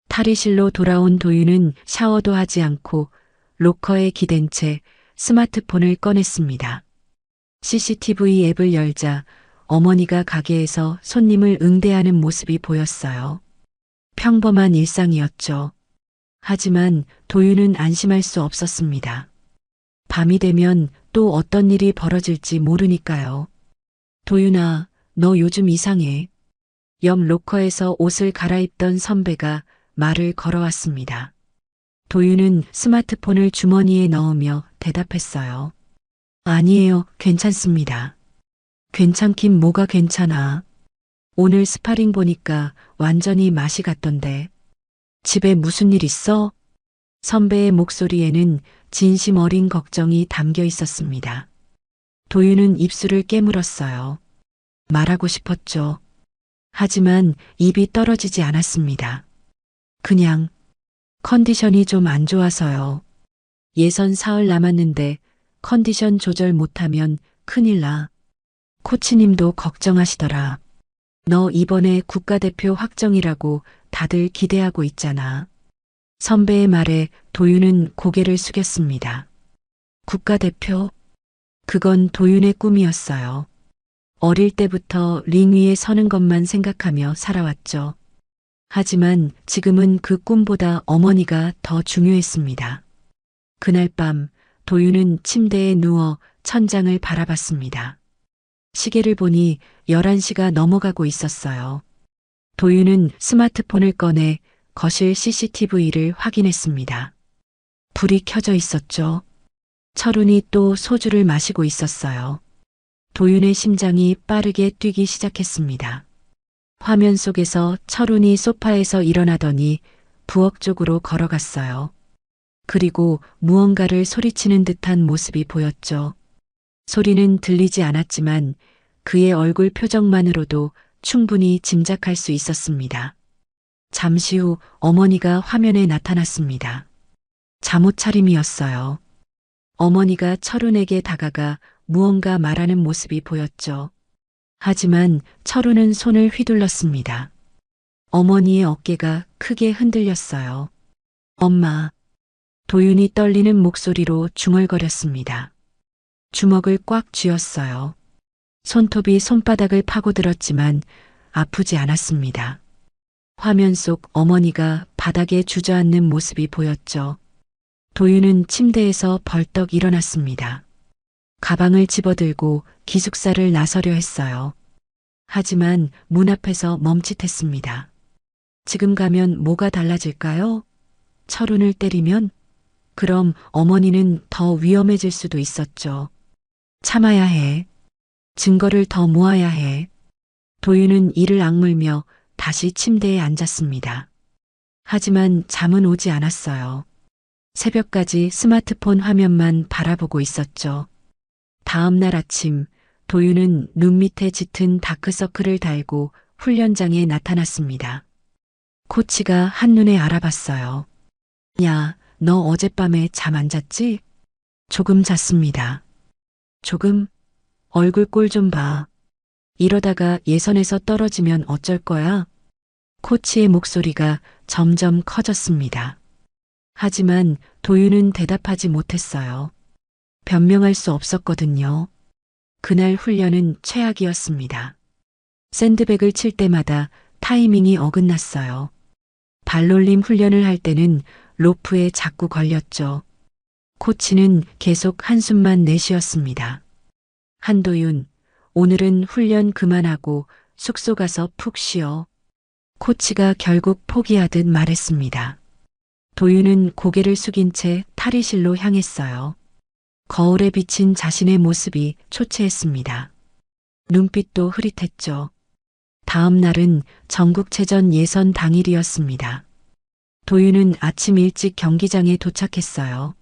탈의실로 돌아온 도윤은 샤워도 하지 않고 로커에 기댄 채 스마트폰을 꺼냈습니다. CCTV 앱을 열자 어머니가 가게에서 손님을 응대하는 모습이 보였어요. 평범한 일상이었죠. 하지만 도윤은 안심할 수 없었습니다. 밤이 되면 또 어떤 일이 벌어질지 모르니까요. 도윤아, 너 요즘 이상해. 옆 로커에서 옷을 갈아입던 선배가 말을 걸어왔습니다. 도윤은 스마트폰을 주머니에 넣으며 대답했어요. 아니에요, 괜찮습니다. 괜찮긴 뭐가 괜찮아. 오늘 스파링 보니까 완전히 맛이 갔던데. 집에 무슨 일 있어? 선배의 목소리에는 진심 어린 걱정이 담겨 있었습니다. 도윤은 입술을 깨물었어요. 말하고 싶었죠. 하지만 입이 떨어지지 않았습니다. 그냥 컨디션이 좀 안 좋아서요. 예선 사흘 남았는데 컨디션 조절 못하면 큰일 나. 코치님도 걱정하시더라. 너 이번에 국가대표 확정이라고 다들 기대하고 있잖아. 선배의 말에 도윤은 고개를 숙였습니다. 국가대표? 그건 도윤의 꿈이었어요. 어릴 때부터 링 위에 서는 것만 생각하며 살아왔죠. 하지만 지금은 그 꿈보다 어머니가 더 중요했습니다. 그날 밤 도윤은 침대에 누워 천장을 바라봤습니다. 시계를 보니 11시가 넘어가고 있었어요. 도윤은 스마트폰을 꺼내 거실 CCTV를 확인했습니다. 불이 켜져 있었죠. 철훈이 또 소주를 마시고 있었어요. 도윤의 심장이 빠르게 뛰기 시작했습니다. 화면 속에서 철훈이 소파에서 일어나더니 부엌 쪽으로 걸어갔어요. 그리고 무언가를 소리치는 듯한 모습이 보였죠. 소리는 들리지 않았지만 그의 얼굴 표정만으로도 충분히 짐작할 수 있었습니다. 잠시 후 어머니가 화면에 나타났습니다. 잠옷 차림이었어요. 어머니가 철훈에게 다가가 무언가 말하는 모습이 보였죠. 하지만 철훈은 손을 휘둘렀습니다. 어머니의 어깨가 크게 흔들렸어요. 엄마. 도윤이 떨리는 목소리로 중얼거렸습니다. 주먹을 꽉 쥐었어요. 손톱이 손바닥을 파고들었지만 아프지 않았습니다. 화면 속 어머니가 바닥에 주저앉는 모습이 보였죠. 도윤은 침대에서 벌떡 일어났습니다. 가방을 집어들고 기숙사를 나서려 했어요. 하지만 문 앞에서 멈칫했습니다. 지금 가면 뭐가 달라질까요? 철훈을 때리면? 그럼 어머니는 더 위험해질 수도 있었죠. 참아야 해. 증거를 더 모아야 해. 도윤은 이를 악물며 다시 침대에 앉았습니다. 하지만 잠은 오지 않았어요. 새벽까지 스마트폰 화면만 바라보고 있었죠. 다음 날 아침 도윤은 눈 밑에 짙은 다크서클을 달고 훈련장에 나타났습니다. 코치가 한눈에 알아봤어요. 야, 너 어젯밤에 잠 안 잤지? 조금 잤습니다. 조금? 얼굴 꼴 좀 봐. 이러다가 예선에서 떨어지면 어쩔 거야? 코치의 목소리가 점점 커졌습니다. 하지만 도윤은 대답하지 못했어요. 변명할 수 없었거든요. 그날 훈련은 최악이었습니다. 샌드백을 칠 때마다 타이밍이 어긋났어요. 발놀림 훈련을 할 때는 로프에 자꾸 걸렸죠. 코치는 계속 한숨만 내쉬었습니다. 한도윤, 오늘은 훈련 그만하고 숙소 가서 푹 쉬어. 코치가 결국 포기하듯 말했습니다. 도윤은 고개를 숙인 채 탈의실로 향했어요. 거울에 비친 자신의 모습이 초췌했습니다. 눈빛도 흐릿했죠. 다음 날은 전국체전 예선 당일이었습니다. 도윤은 아침 일찍 경기장에 도착했어요.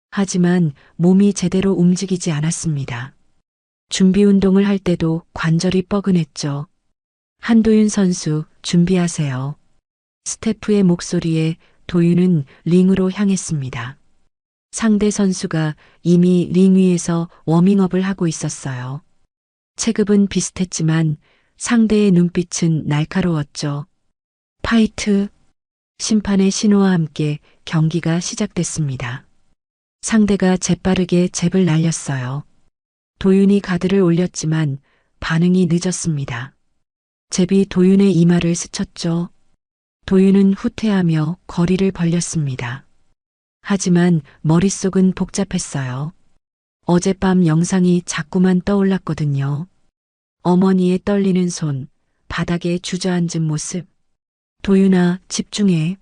하지만 몸이 제대로 움직이지 않았습니다. 준비 운동을 할 때도 관절이 뻐근했죠. 한도윤 선수, 준비하세요. 스태프의 목소리에 도윤은 링으로 향했습니다. 상대 선수가 이미 링 위에서 워밍업을 하고 있었어요. 체급은 비슷했지만 상대의 눈빛은 날카로웠죠. 파이트! 심판의 신호와 함께 경기가 시작됐습니다. 상대가 재빠르게 잽을 날렸어요. 도윤이 가드를 올렸지만 반응이 늦었습니다. 잽이 도윤의 이마를 스쳤죠. 도윤은 후퇴하며 거리를 벌렸습니다. 하지만 머릿속은 복잡했어요. 어젯밤 영상이 자꾸만 떠올랐거든요. 어머니의 떨리는 손, 바닥에 주저앉은 모습. 도윤아, 집중해.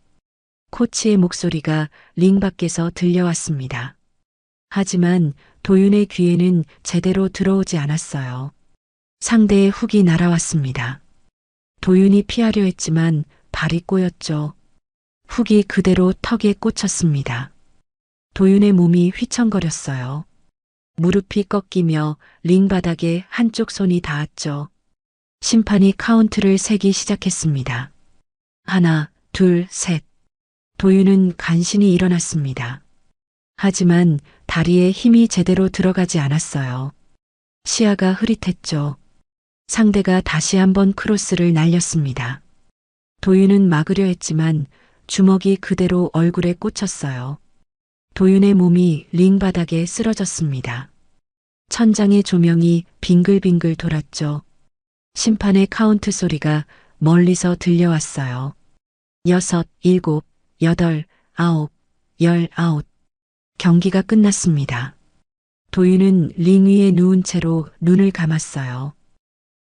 코치의 목소리가 링 밖에서 들려왔습니다. 하지만 도윤의 귀에는 제대로 들어오지 않았어요. 상대의 훅이 날아왔습니다. 도윤이 피하려 했지만 발이 꼬였죠. 훅이 그대로 턱에 꽂혔습니다. 도윤의 몸이 휘청거렸어요. 무릎이 꺾이며 링 바닥에 한쪽 손이 닿았죠. 심판이 카운트를 세기 시작했습니다. 하나, 둘, 셋. 도윤은 간신히 일어났습니다. 하지만 다리에 힘이 제대로 들어가지 않았어요. 시야가 흐릿했죠. 상대가 다시 한번 크로스를 날렸습니다. 도윤은 막으려 했지만 주먹이 그대로 얼굴에 꽂혔어요. 도윤의 몸이 링 바닥에 쓰러졌습니다. 천장의 조명이 빙글빙글 돌았죠. 심판의 카운트 소리가 멀리서 들려왔어요. 6, 7, 8, 9, 19. 경기가 끝났습니다. 도윤은 링 위에 누운 채로 눈을 감았어요.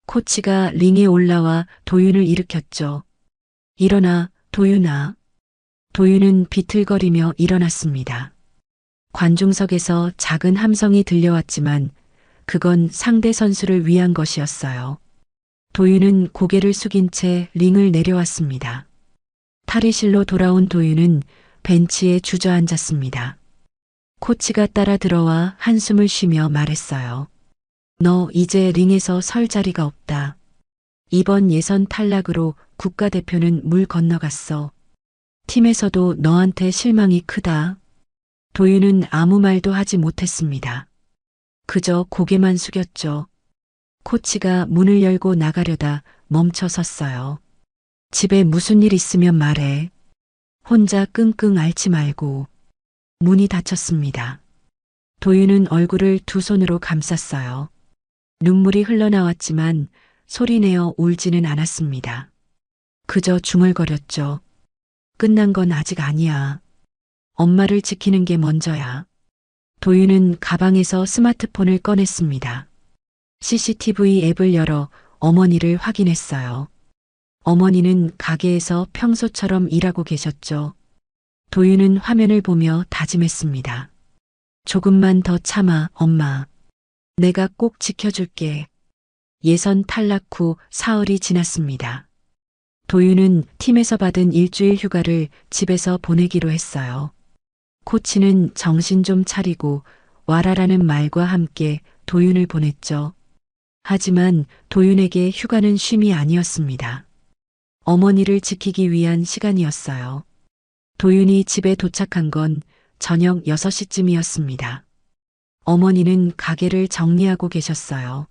코치가 링에 올라와 도윤을 일으켰죠. 일어나, 도윤아. 도윤은 비틀거리며 일어났습니다. 관중석에서 작은 함성이 들려왔지만 그건 상대 선수를 위한 것이었어요. 도윤은 고개를 숙인 채 링을 내려왔습니다. 탈의실로 돌아온 도윤은 벤치에 주저앉았습니다. 코치가 따라 들어와 한숨을 쉬며 말했어요. 너 이제 링에서 설 자리가 없다. 이번 예선 탈락으로 국가대표는 물 건너갔어. 팀에서도 너한테 실망이 크다. 도윤은 아무 말도 하지 못했습니다. 그저 고개만 숙였죠. 코치가 문을 열고 나가려다 멈춰 섰어요. 집에 무슨 일 있으면 말해. 혼자 끙끙 앓지 말고. 문이 닫혔습니다. 도윤은 얼굴을 두 손으로 감쌌어요. 눈물이 흘러나왔지만 소리내어 울지는 않았습니다. 그저 중얼거렸죠. 끝난 건 아직 아니야. 엄마를 지키는 게 먼저야. 도윤은 가방에서 스마트폰을 꺼냈습니다. CCTV 앱을 열어 어머니를 확인했어요. 어머니는 가게에서 평소처럼 일하고 계셨죠. 도윤은 화면을 보며 다짐했습니다. 조금만 더 참아, 엄마. 내가 꼭 지켜줄게. 예선 탈락 후 사흘이 지났습니다. 도윤은 팀에서 받은 일주일 휴가를 집에서 보내기로 했어요. 코치는 정신 좀 차리고 와라라는 말과 함께 도윤을 보냈죠. 하지만 도윤에게 휴가는 쉼이 아니었습니다. 어머니를 지키기 위한 시간이었어요. 도윤이 집에 도착한 건 저녁 6시쯤이었습니다. 어머니는 가게를 정리하고 계셨어요.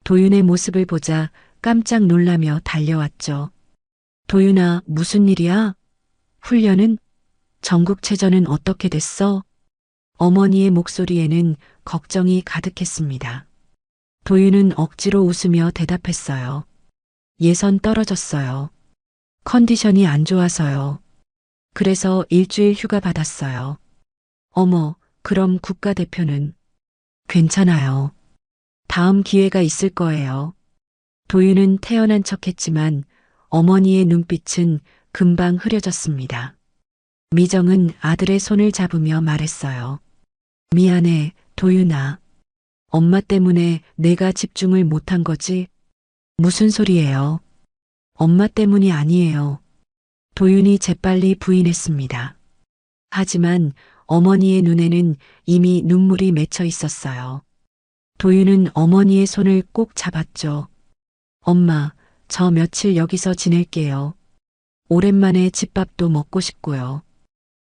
도윤의 모습을 보자 깜짝 놀라며 달려왔죠. 도윤아, 무슨 일이야? 훈련은? 전국체전은 어떻게 됐어? 어머니의 목소리에는 걱정이 가득했습니다. 도윤은 억지로 웃으며 대답했어요. 예선 떨어졌어요. 컨디션이 안 좋아서요. 그래서 일주일 휴가 받았어요. 어머, 그럼 국가대표는? 괜찮아요. 다음 기회가 있을 거예요. 도윤은 태연한 척했지만 어머니의 눈빛은 금방 흐려졌습니다. 미정은 아들의 손을 잡으며 말했어요. 미안해, 도윤아. 엄마 때문에 내가 집중을 못한 거지? 무슨 소리예요? 엄마 때문이 아니에요. 도윤이 재빨리 부인했습니다. 하지만 어머니의 눈에는 이미 눈물이 맺혀 있었어요. 도윤은 어머니의 손을 꼭 잡았죠. 엄마, 저 며칠 여기서 지낼게요. 오랜만에 집밥도 먹고 싶고요.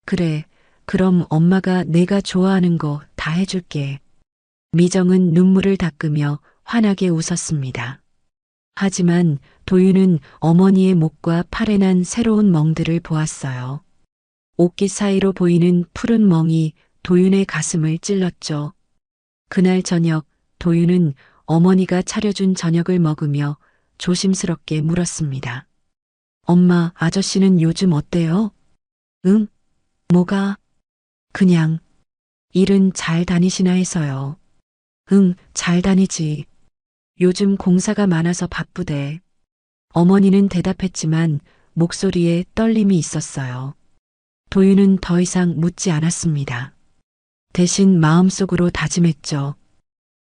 그래, 그럼 엄마가 내가 좋아하는 거 다 해줄게. 미정은 눈물을 닦으며 환하게 웃었습니다. 하지만 도윤은 어머니의 목과 팔에 난 새로운 멍들을 보았어요. 옷깃 사이로 보이는 푸른 멍이 도윤의 가슴을 찔렀죠. 그날 저녁 도윤은 어머니가 차려준 저녁을 먹으며 조심스럽게 물었습니다. 엄마, 아저씨는 요즘 어때요? 응? 뭐가? 그냥 일은 잘 다니시나 해서요. 응, 잘 다니지. 요즘 공사가 많아서 바쁘대. 어머니는 대답했지만 목소리에 떨림이 있었어요. 도윤은 더 이상 묻지 않았습니다. 대신 마음속으로 다짐했죠.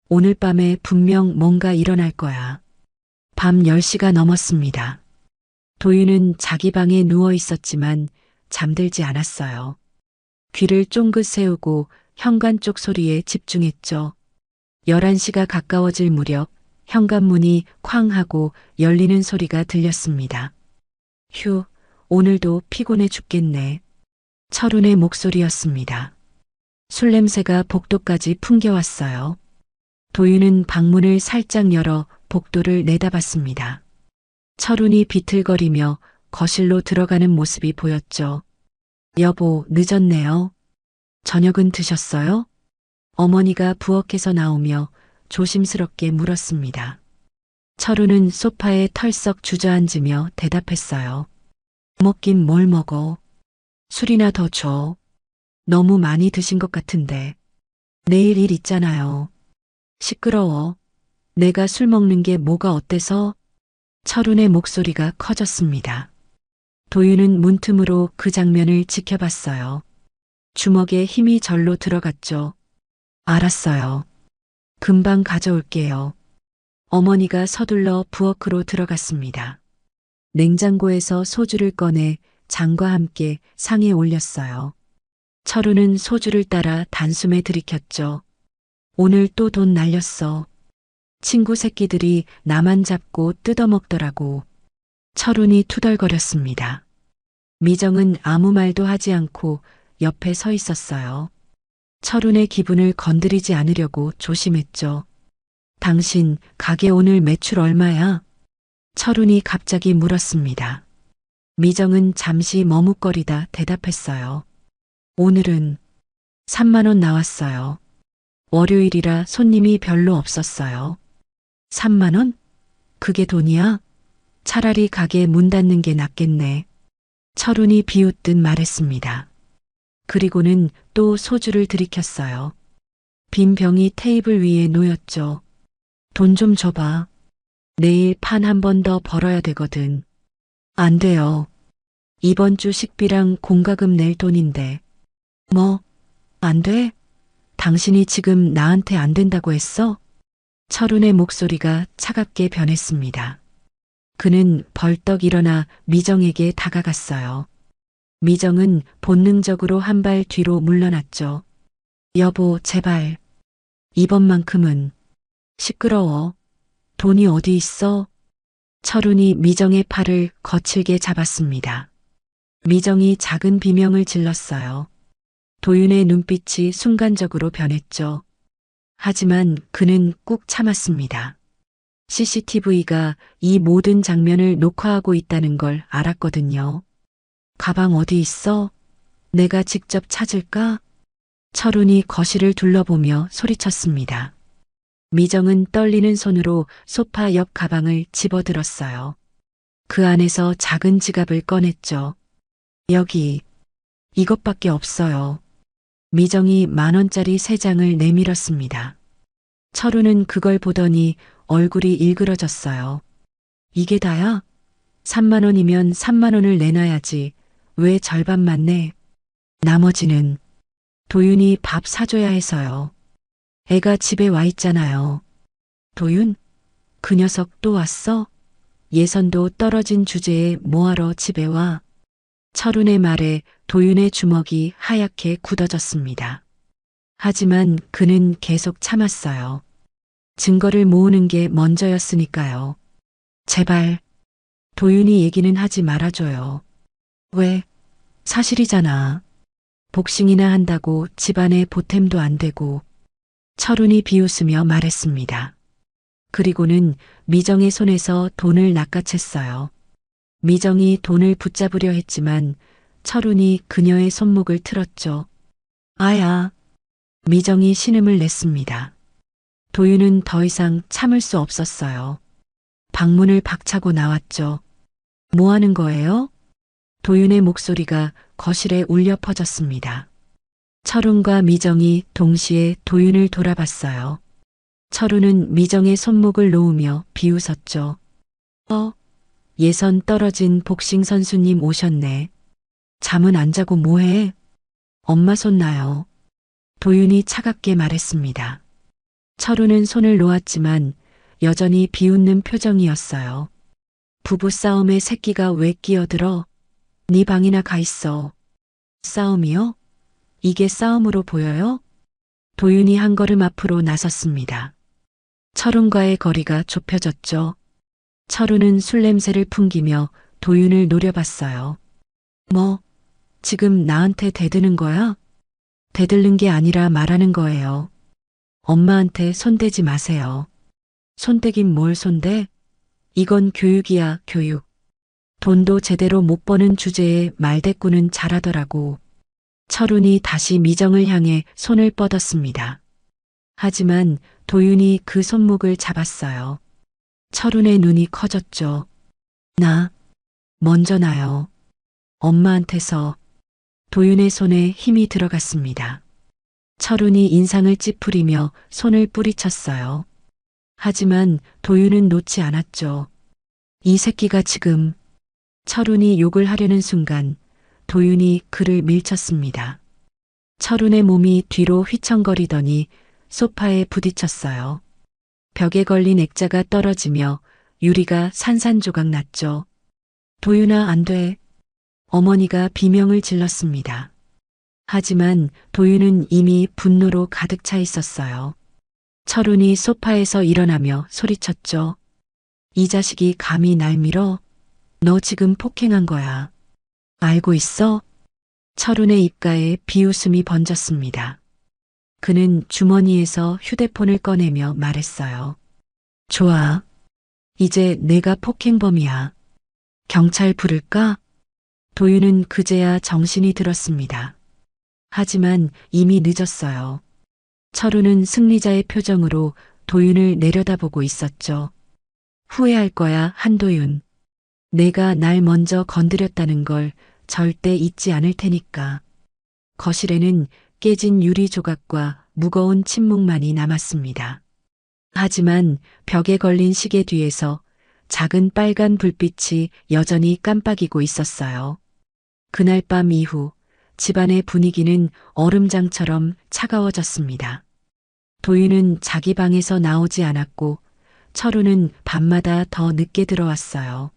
오늘 밤에 분명 뭔가 일어날 거야. 밤 10시가 넘었습니다. 도윤은 자기 방에 누워 있었지만 잠들지 않았어요. 귀를 쫑긋 세우고 현관 쪽 소리에 집중했죠. 11시가 가까워질 무렵 현관문이 쾅 하고 열리는 소리가 들렸습니다. 휴, 오늘도 피곤해 죽겠네. 철운의 목소리였습니다. 술 냄새가 복도까지 풍겨왔어요. 도윤은 방문을 살짝 열어 복도를 내다봤습니다. 철운이 비틀거리며 거실로 들어가는 모습이 보였죠. 여보, 늦었네요. 저녁은 드셨어요? 어머니가 부엌에서 나오며 조심스럽게 물었습니다. 철우는 소파에 털썩 주저앉으며 대답했어요. 먹긴 뭘 먹어. 술이나 더 줘. 너무 많이 드신 것 같은데. 내일 일 있잖아요. 시끄러워. 내가 술 먹는 게 뭐가 어때서? 철운의 목소리가 커졌습니다. 도윤은 문틈으로 그 장면을 지켜봤어요. 주먹에 힘이 절로 들어갔죠. 알았어요. 금방 가져올게요. 어머니가 서둘러 부엌으로 들어갔습니다. 냉장고에서 소주를 꺼내 장과 함께 상에 올렸어요. 철우는 소주를 따라 단숨에 들이켰죠. 오늘 또 돈 날렸어. 친구 새끼들이 나만 잡고 뜯어먹더라고. 철운이 투덜거렸습니다. 미정은 아무 말도 하지 않고 옆에 서 있었어요. 철운의 기분을 건드리지 않으려고 조심했죠. 당신 가게 오늘 매출 얼마야? 철운이 갑자기 물었습니다. 미정은 잠시 머뭇거리다 대답했어요. 오늘은 3만 원 나왔어요. 월요일이라 손님이 별로 없었어요. 3만 원? 그게 돈이야? 차라리 가게 문 닫는 게 낫겠네. 철운이 비웃듯 말했습니다. 그리고는 또 소주를 들이켰어요. 빈 병이 테이블 위에 놓였죠. 돈 좀 줘봐. 내일 판 한 번 더 벌어야 되거든. 안 돼요. 이번 주 식비랑 공과금 낼 돈인데. 뭐, 안 돼? 당신이 지금 나한테 안 된다고 했어? 철운의 목소리가 차갑게 변했습니다. 그는 벌떡 일어나 미정에게 다가갔어요. 미정은 본능적으로 한 발 뒤로 물러났죠. 여보, 제발. 이번만큼은. 시끄러워. 돈이 어디 있어? 철운이 미정의 팔을 거칠게 잡았습니다. 미정이 작은 비명을 질렀어요. 도윤의 눈빛이 순간적으로 변했죠. 하지만 그는 꾹 참았습니다. CCTV가 이 모든 장면을 녹화하고 있다는 걸 알았거든요. 가방 어디 있어? 내가 직접 찾을까? 철운이 거실을 둘러보며 소리쳤습니다. 미정은 떨리는 손으로 소파 옆 가방을 집어들었어요. 그 안에서 작은 지갑을 꺼냈죠. 여기, 이것밖에 없어요. 미정이 10,000원짜리 3장을 내밀었습니다. 철우는 그걸 보더니 얼굴이 일그러졌어요. 이게 다야? 30,000원이면 30,000원을 내놔야지. 왜 절반만 내? 나머지는 도윤이 밥 사줘야 해서요. 애가 집에 와 있잖아요. 도윤? 그 녀석 또 왔어? 예선도 떨어진 주제에 뭐하러 집에 와? 철훈의 말에 도윤의 주먹이 하얗게 굳어졌습니다. 하지만 그는 계속 참았어요. 증거를 모으는 게 먼저였으니까요. 제발 도윤이 얘기는 하지 말아줘요. 왜? 사실이잖아. 복싱이나 한다고 집안에 보탬도 안 되고. 철훈이 비웃으며 말했습니다. 그리고는 미정의 손에서 돈을 낚아챘어요. 미정이 돈을 붙잡으려 했지만 철훈이 그녀의 손목을 틀었죠. 아야. 미정이 신음을 냈습니다. 도윤은 더 이상 참을 수 없었어요. 방문을 박차고 나왔죠. 뭐 하는 거예요? 도윤의 목소리가 거실에 울려 퍼졌습니다. 철훈과 미정이 동시에 도윤을 돌아봤어요. 철훈은 미정의 손목을 놓으며 비웃었죠. 예선 떨어진 복싱 선수님 오셨네. 잠은 안 자고 뭐해? 엄마 손 놔요. 도윤이 차갑게 말했습니다. 철훈은 손을 놓았지만 여전히 비웃는 표정이었어요. 부부싸움에 새끼가 왜 끼어들어? 네 방이나 가 있어. 싸움이요? 이게 싸움으로 보여요? 도윤이 한 걸음 앞으로 나섰습니다. 철훈과의 거리가 좁혀졌죠. 철훈은 술 냄새를 풍기며 도윤을 노려봤어요. 뭐, 지금 나한테 대드는 거야? 대들는 게 아니라 말하는 거예요. 엄마한테 손대지 마세요. 손대긴 뭘 손대? 이건 교육이야, 교육. 돈도 제대로 못 버는 주제에 말대꾸는 잘하더라고. 철훈이 다시 미정을 향해 손을 뻗었습니다. 하지만 도윤이 그 손목을 잡았어요. 철훈의 눈이 커졌죠. 나, 먼저 나요. 엄마한테서. 도윤의 손에 힘이 들어갔습니다. 철훈이 인상을 찌푸리며 손을 뿌리쳤어요. 하지만 도윤은 놓지 않았죠. 이 새끼가 지금. 철훈이 욕을 하려는 순간 도윤이 그를 밀쳤습니다. 철훈의 몸이 뒤로 휘청거리더니 소파에 부딪혔어요. 벽에 걸린 액자가 떨어지며 유리가 산산조각 났죠. 도윤아, 안 돼. 어머니가 비명을 질렀습니다. 하지만 도윤은 이미 분노로 가득 차 있었어요. 철훈이 소파에서 일어나며 소리쳤죠. 이 자식이 감히 날 밀어? 너 지금 폭행한 거야. 알고 있어? 철훈의 입가에 비웃음이 번졌습니다. 그는 주머니에서 휴대폰을 꺼내며 말했어요. 좋아. 이제 내가 폭행범이야. 경찰 부를까? 도윤은 그제야 정신이 들었습니다. 하지만 이미 늦었어요. 철훈은 승리자의 표정으로 도윤을 내려다보고 있었죠. 후회할 거야, 한도윤. 내가 날 먼저 건드렸다는 걸 절대 잊지 않을 테니까. 거실에는 깨진 유리 조각과 무거운 침묵만이 남았습니다. 하지만 벽에 걸린 시계 뒤에서 작은 빨간 불빛이 여전히 깜빡이고 있었어요. 그날 밤 이후 집안의 분위기는 얼음장처럼 차가워졌습니다. 도윤은 자기 방에서 나오지 않았고 철우는 밤마다 더 늦게 들어왔어요.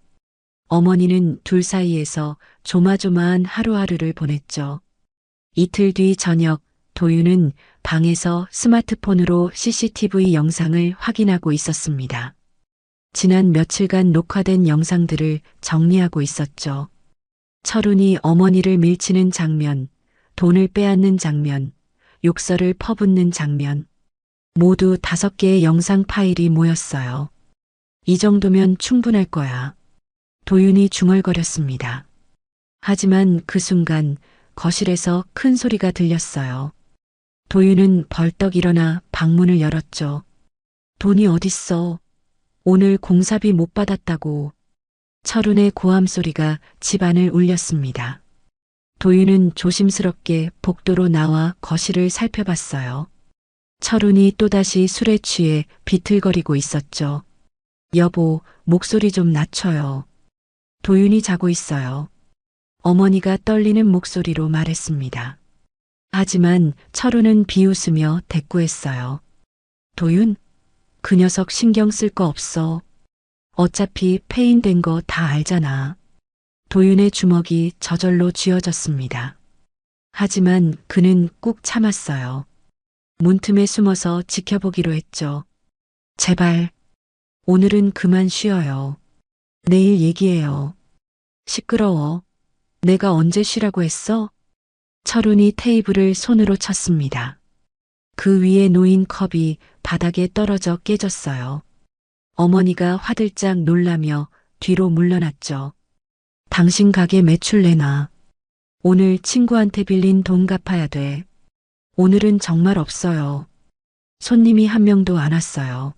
어머니는 둘 사이에서 조마조마한 하루하루를 보냈죠. 이틀 뒤 저녁 도윤은 방에서 스마트폰으로 CCTV 영상을 확인하고 있었습니다. 지난 며칠간 녹화된 영상들을 정리하고 있었죠. 철훈이 어머니를 밀치는 장면, 돈을 빼앗는 장면, 욕설을 퍼붓는 장면. 모두 5개의 영상 파일이 모였어요. 이 정도면 충분할 거야. 도윤이 중얼거렸습니다. 하지만 그 순간 거실에서 큰 소리가 들렸어요. 도윤은 벌떡 일어나 방문을 열었죠. 돈이 어딨어? 오늘 공사비 못 받았다고. 철훈의 고함 소리가 집안을 울렸습니다. 도윤은 조심스럽게 복도로 나와 거실을 살펴봤어요. 철훈이 또다시 술에 취해 비틀거리고 있었죠. 여보, 목소리 좀 낮춰요. 도윤이 자고 있어요. 어머니가 떨리는 목소리로 말했습니다. 하지만 철훈은 비웃으며 대꾸했어요. 도윤, 그 녀석 신경 쓸 거 없어. 어차피 폐인된 거 다 알잖아. 도윤의 주먹이 저절로 쥐어졌습니다. 하지만 그는 꾹 참았어요. 문틈에 숨어서 지켜보기로 했죠. 제발, 오늘은 그만 쉬어요. 내일 얘기해요. 시끄러워. 내가 언제 쉬라고 했어? 철훈이 테이블을 손으로 쳤습니다. 그 위에 놓인 컵이 바닥에 떨어져 깨졌어요. 어머니가 화들짝 놀라며 뒤로 물러났죠. 당신 가게 매출 내놔. 오늘 친구한테 빌린 돈 갚아야 돼. 오늘은 정말 없어요. 손님이 한 명도 안 왔어요.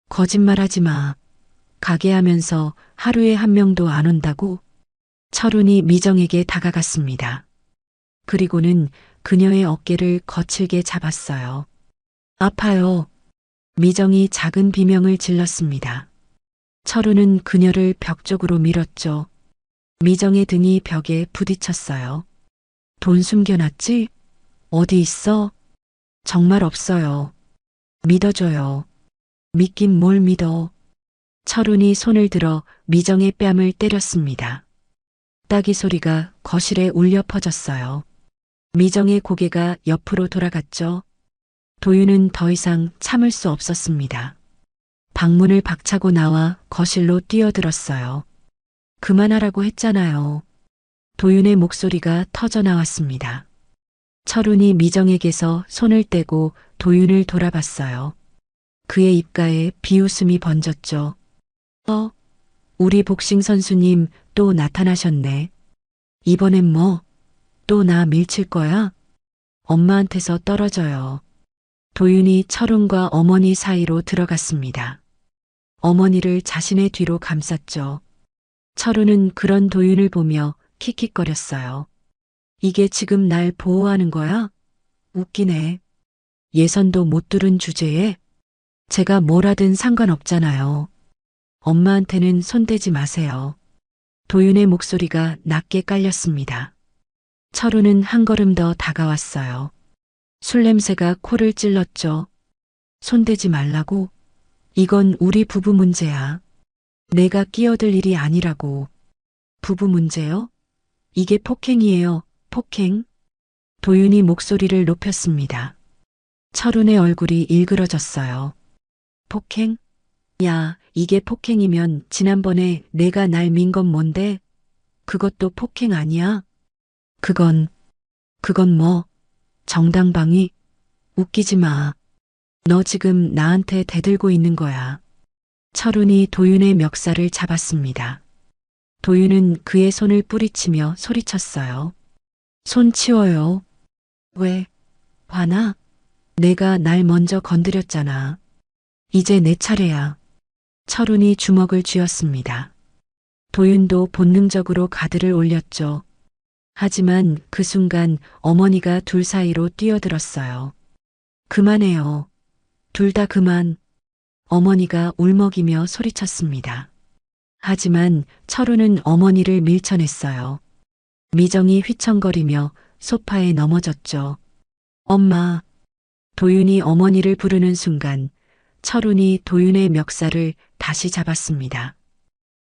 거짓말하지 마. 가게 하면서 하루에 한 명도 안 온다고? 철훈이 미정에게 다가갔습니다. 그리고는 그녀의 어깨를 거칠게 잡았어요. 아파요. 미정이 작은 비명을 질렀습니다. 철훈은 그녀를 벽 쪽으로 밀었죠. 미정의 등이 벽에 부딪혔어요. 돈 숨겨놨지? 어디 있어? 정말 없어요. 믿어줘요. 믿긴 뭘 믿어. 철훈이 손을 들어 미정의 뺨을 때렸습니다. 따기 소리가 거실에 울려 퍼졌어요. 미정의 고개가 옆으로 돌아갔죠. 도윤은 더 이상 참을 수 없었습니다. 방문을 박차고 나와 거실로 뛰어들었어요. 그만하라고 했잖아요. 도윤의 목소리가 터져 나왔습니다. 철훈이 미정에게서 손을 떼고 도윤을 돌아봤어요. 그의 입가에 비웃음이 번졌죠. 우리 복싱 선수님 또 나타나셨네. 이번엔 뭐? 또 나 밀칠 거야? 엄마한테서 떨어져요. 도윤이 철훈과 어머니 사이로 들어갔습니다. 어머니를 자신의 뒤로 감쌌죠. 철훈은 그런 도윤을 보며 킥킥거렸어요. 이게 지금 날 보호하는 거야? 웃기네. 예선도 못 들은 주제에 제가 뭘 하든 상관없잖아요. 엄마한테는 손대지 마세요. 도윤의 목소리가 낮게 깔렸습니다. 철훈은 한 걸음 더 다가왔어요. 술 냄새가 코를 찔렀죠. 손대지 말라고? 이건 우리 부부 문제야. 내가 끼어들 일이 아니라고. 부부 문제요? 이게 폭행이에요. 폭행? 도윤이 목소리를 높였습니다. 철훈의 얼굴이 일그러졌어요. 폭행? 야, 이게 폭행이면 지난번에 내가 날 민 건 뭔데? 그것도 폭행 아니야? 그건 뭐? 정당방위? 웃기지 마. 너 지금 나한테 대들고 있는 거야. 철훈이 도윤의 멱살을 잡았습니다. 도윤은 그의 손을 뿌리치며 소리쳤어요. 손 치워요. 왜? 화나? 내가 날 먼저 건드렸잖아. 이제 내 차례야. 철훈이 주먹을 쥐었습니다. 도윤도 본능적으로 가드를 올렸죠. 하지만 그 순간 어머니가 둘 사이로 뛰어들었어요. 그만해요. 둘 다 그만. 어머니가 울먹이며 소리쳤습니다. 하지만 철훈은 어머니를 밀쳐냈어요. 미정이 휘청거리며 소파에 넘어졌죠. 엄마. 도윤이 어머니를 부르는 순간 철훈이 도윤의 멱살을 다시 잡았습니다.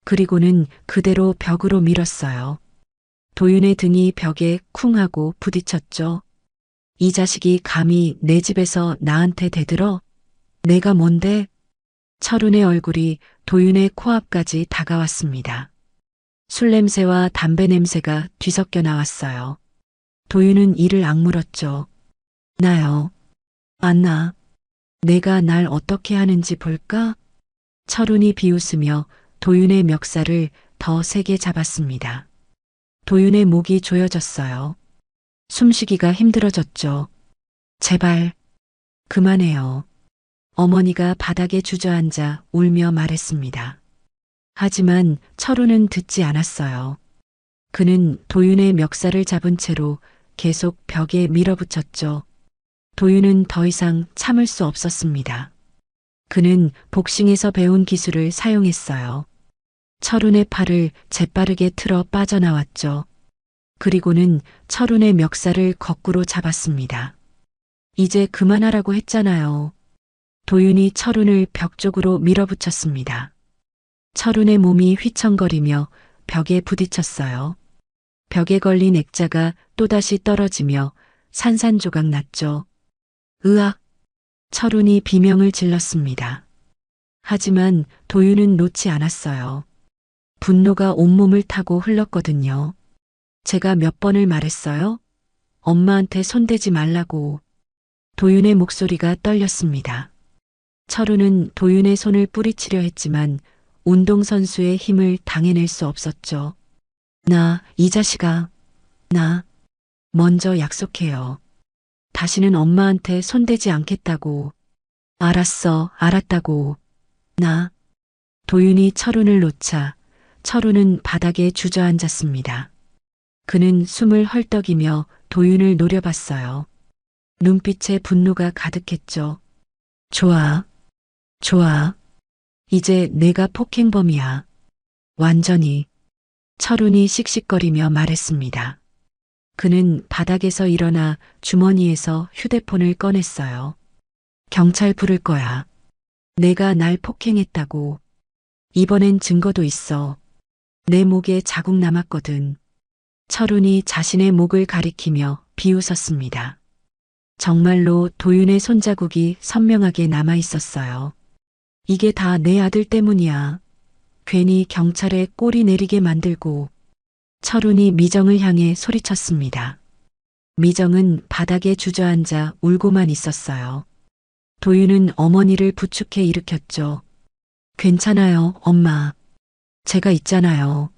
그리고는 그대로 벽으로 밀었어요. 도윤의 등이 벽에 쿵 하고 부딪혔죠. 이 자식이 감히 내 집에서 나한테 대들어? 내가 뭔데? 철훈의 얼굴이 도윤의 코앞까지 다가왔습니다. 술 냄새와 담배 냄새가 뒤섞여 나왔어요. 도윤은 이를 악물었죠. 나요. 안 나. 내가 날 어떻게 하는지 볼까? 철훈이 비웃으며 도윤의 멱살을 더 세게 잡았습니다. 도윤의 목이 조여졌어요. 숨쉬기가 힘들어졌죠. 제발, 그만해요. 어머니가 바닥에 주저앉아 울며 말했습니다. 하지만 철훈은 듣지 않았어요. 그는 도윤의 멱살을 잡은 채로 계속 벽에 밀어붙였죠. 도윤은 더 이상 참을 수 없었습니다. 그는 복싱에서 배운 기술을 사용했어요. 철훈의 팔을 재빠르게 틀어 빠져나왔죠. 그리고는 철훈의 멱살을 거꾸로 잡았습니다. 이제 그만하라고 했잖아요. 도윤이 철훈을 벽 쪽으로 밀어붙였습니다. 철훈의 몸이 휘청거리며 벽에 부딪혔어요. 벽에 걸린 액자가 또다시 떨어지며 산산조각 났죠. 으악! 철훈이 비명을 질렀습니다. 하지만 도윤은 놓지 않았어요. 분노가 온몸을 타고 흘렀거든요. 제가 몇 번을 말했어요? 엄마한테 손대지 말라고. 도윤의 목소리가 떨렸습니다. 철훈은 도윤의 손을 뿌리치려 했지만 운동선수의 힘을 당해낼 수 없었죠. 이 자식아. 나 먼저 약속해요. 다시는 엄마한테 손대지 않겠다고. 알았어, 알았다고. 도윤이 철훈을 놓자 철훈은 바닥에 주저앉았습니다. 그는 숨을 헐떡이며 도윤을 노려봤어요. 눈빛에 분노가 가득했죠. 좋아. 이제 내가 폭행범이야. 완전히. 철훈이 씩씩거리며 말했습니다. 그는 바닥에서 일어나 주머니에서 휴대폰을 꺼냈어요. 경찰 부를 거야. 내가 날 폭행했다고. 이번엔 증거도 있어. 내 목에 자국 남았거든. 철훈이 자신의 목을 가리키며 비웃었습니다. 정말로 도윤의 손자국이 선명하게 남아 있었어요. 이게 다 내 아들 때문이야. 괜히 경찰에 꼬리 내리게 만들고. 철훈이 미정을 향해 소리쳤습니다. 미정은 바닥에 주저앉아 울고만 있었어요. 도윤은 어머니를 부축해 일으켰죠. 괜찮아요, 엄마. 제가 있잖아요.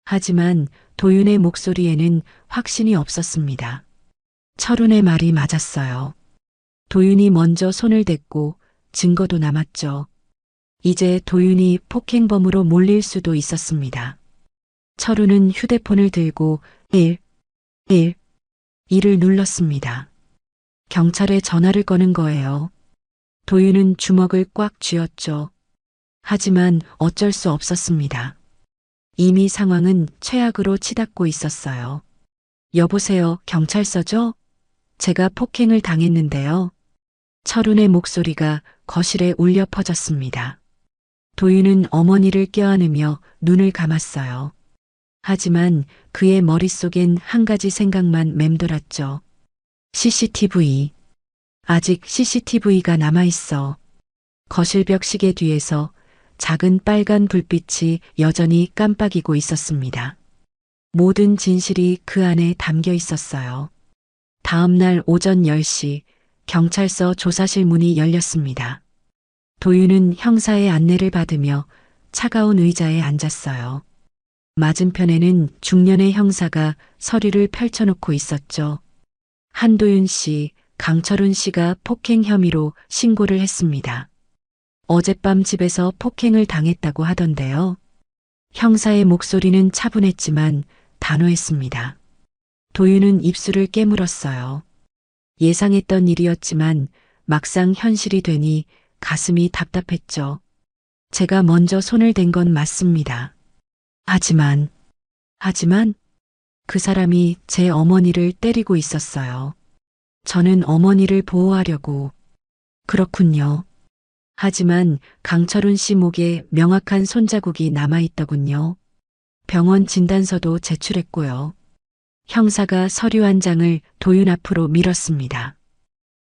하지만 도윤의 목소리에는 확신이 없었습니다. 철훈의 말이 맞았어요. 도윤이 먼저 손을 댔고 증거도 남았죠. 이제 도윤이 폭행범으로 몰릴 수도 있었습니다. 철훈은 휴대폰을 들고 1을 눌렀습니다. 경찰에 전화를 거는 거예요. 도윤은 주먹을 꽉 쥐었죠. 하지만 어쩔 수 없었습니다. 이미 상황은 최악으로 치닫고 있었어요. 여보세요, 경찰서죠? 제가 폭행을 당했는데요. 철훈의 목소리가 거실에 울려 퍼졌습니다. 도윤은 어머니를 껴안으며 눈을 감았어요. 하지만 그의 머릿속엔 한 가지 생각만 맴돌았죠. CCTV. 아직 CCTV가 남아있어. 거실벽 시계 뒤에서 작은 빨간 불빛이 여전히 깜빡이고 있었습니다. 모든 진실이 그 안에 담겨 있었어요. 다음 날 오전 10시 경찰서 조사실 문이 열렸습니다. 도윤은 형사의 안내를 받으며 차가운 의자에 앉았어요. 맞은편에는 중년의 형사가 서류를 펼쳐놓고 있었죠. 한도윤 씨, 강철훈 씨가 폭행 혐의로 신고를 했습니다. 어젯밤 집에서 폭행을 당했다고 하던데요. 형사의 목소리는 차분했지만 단호했습니다. 도윤은 입술을 깨물었어요. 예상했던 일이었지만 막상 현실이 되니 가슴이 답답했죠. 제가 먼저 손을 댄 건 맞습니다. 하지만 그 사람이 제 어머니를 때리고 있었어요. 저는 어머니를 보호하려고. 그렇군요. 하지만 강철훈 씨 목에 명확한 손자국이 남아있더군요. 병원 진단서도 제출했고요. 형사가 서류 한 장을 도윤 앞으로 밀었습니다.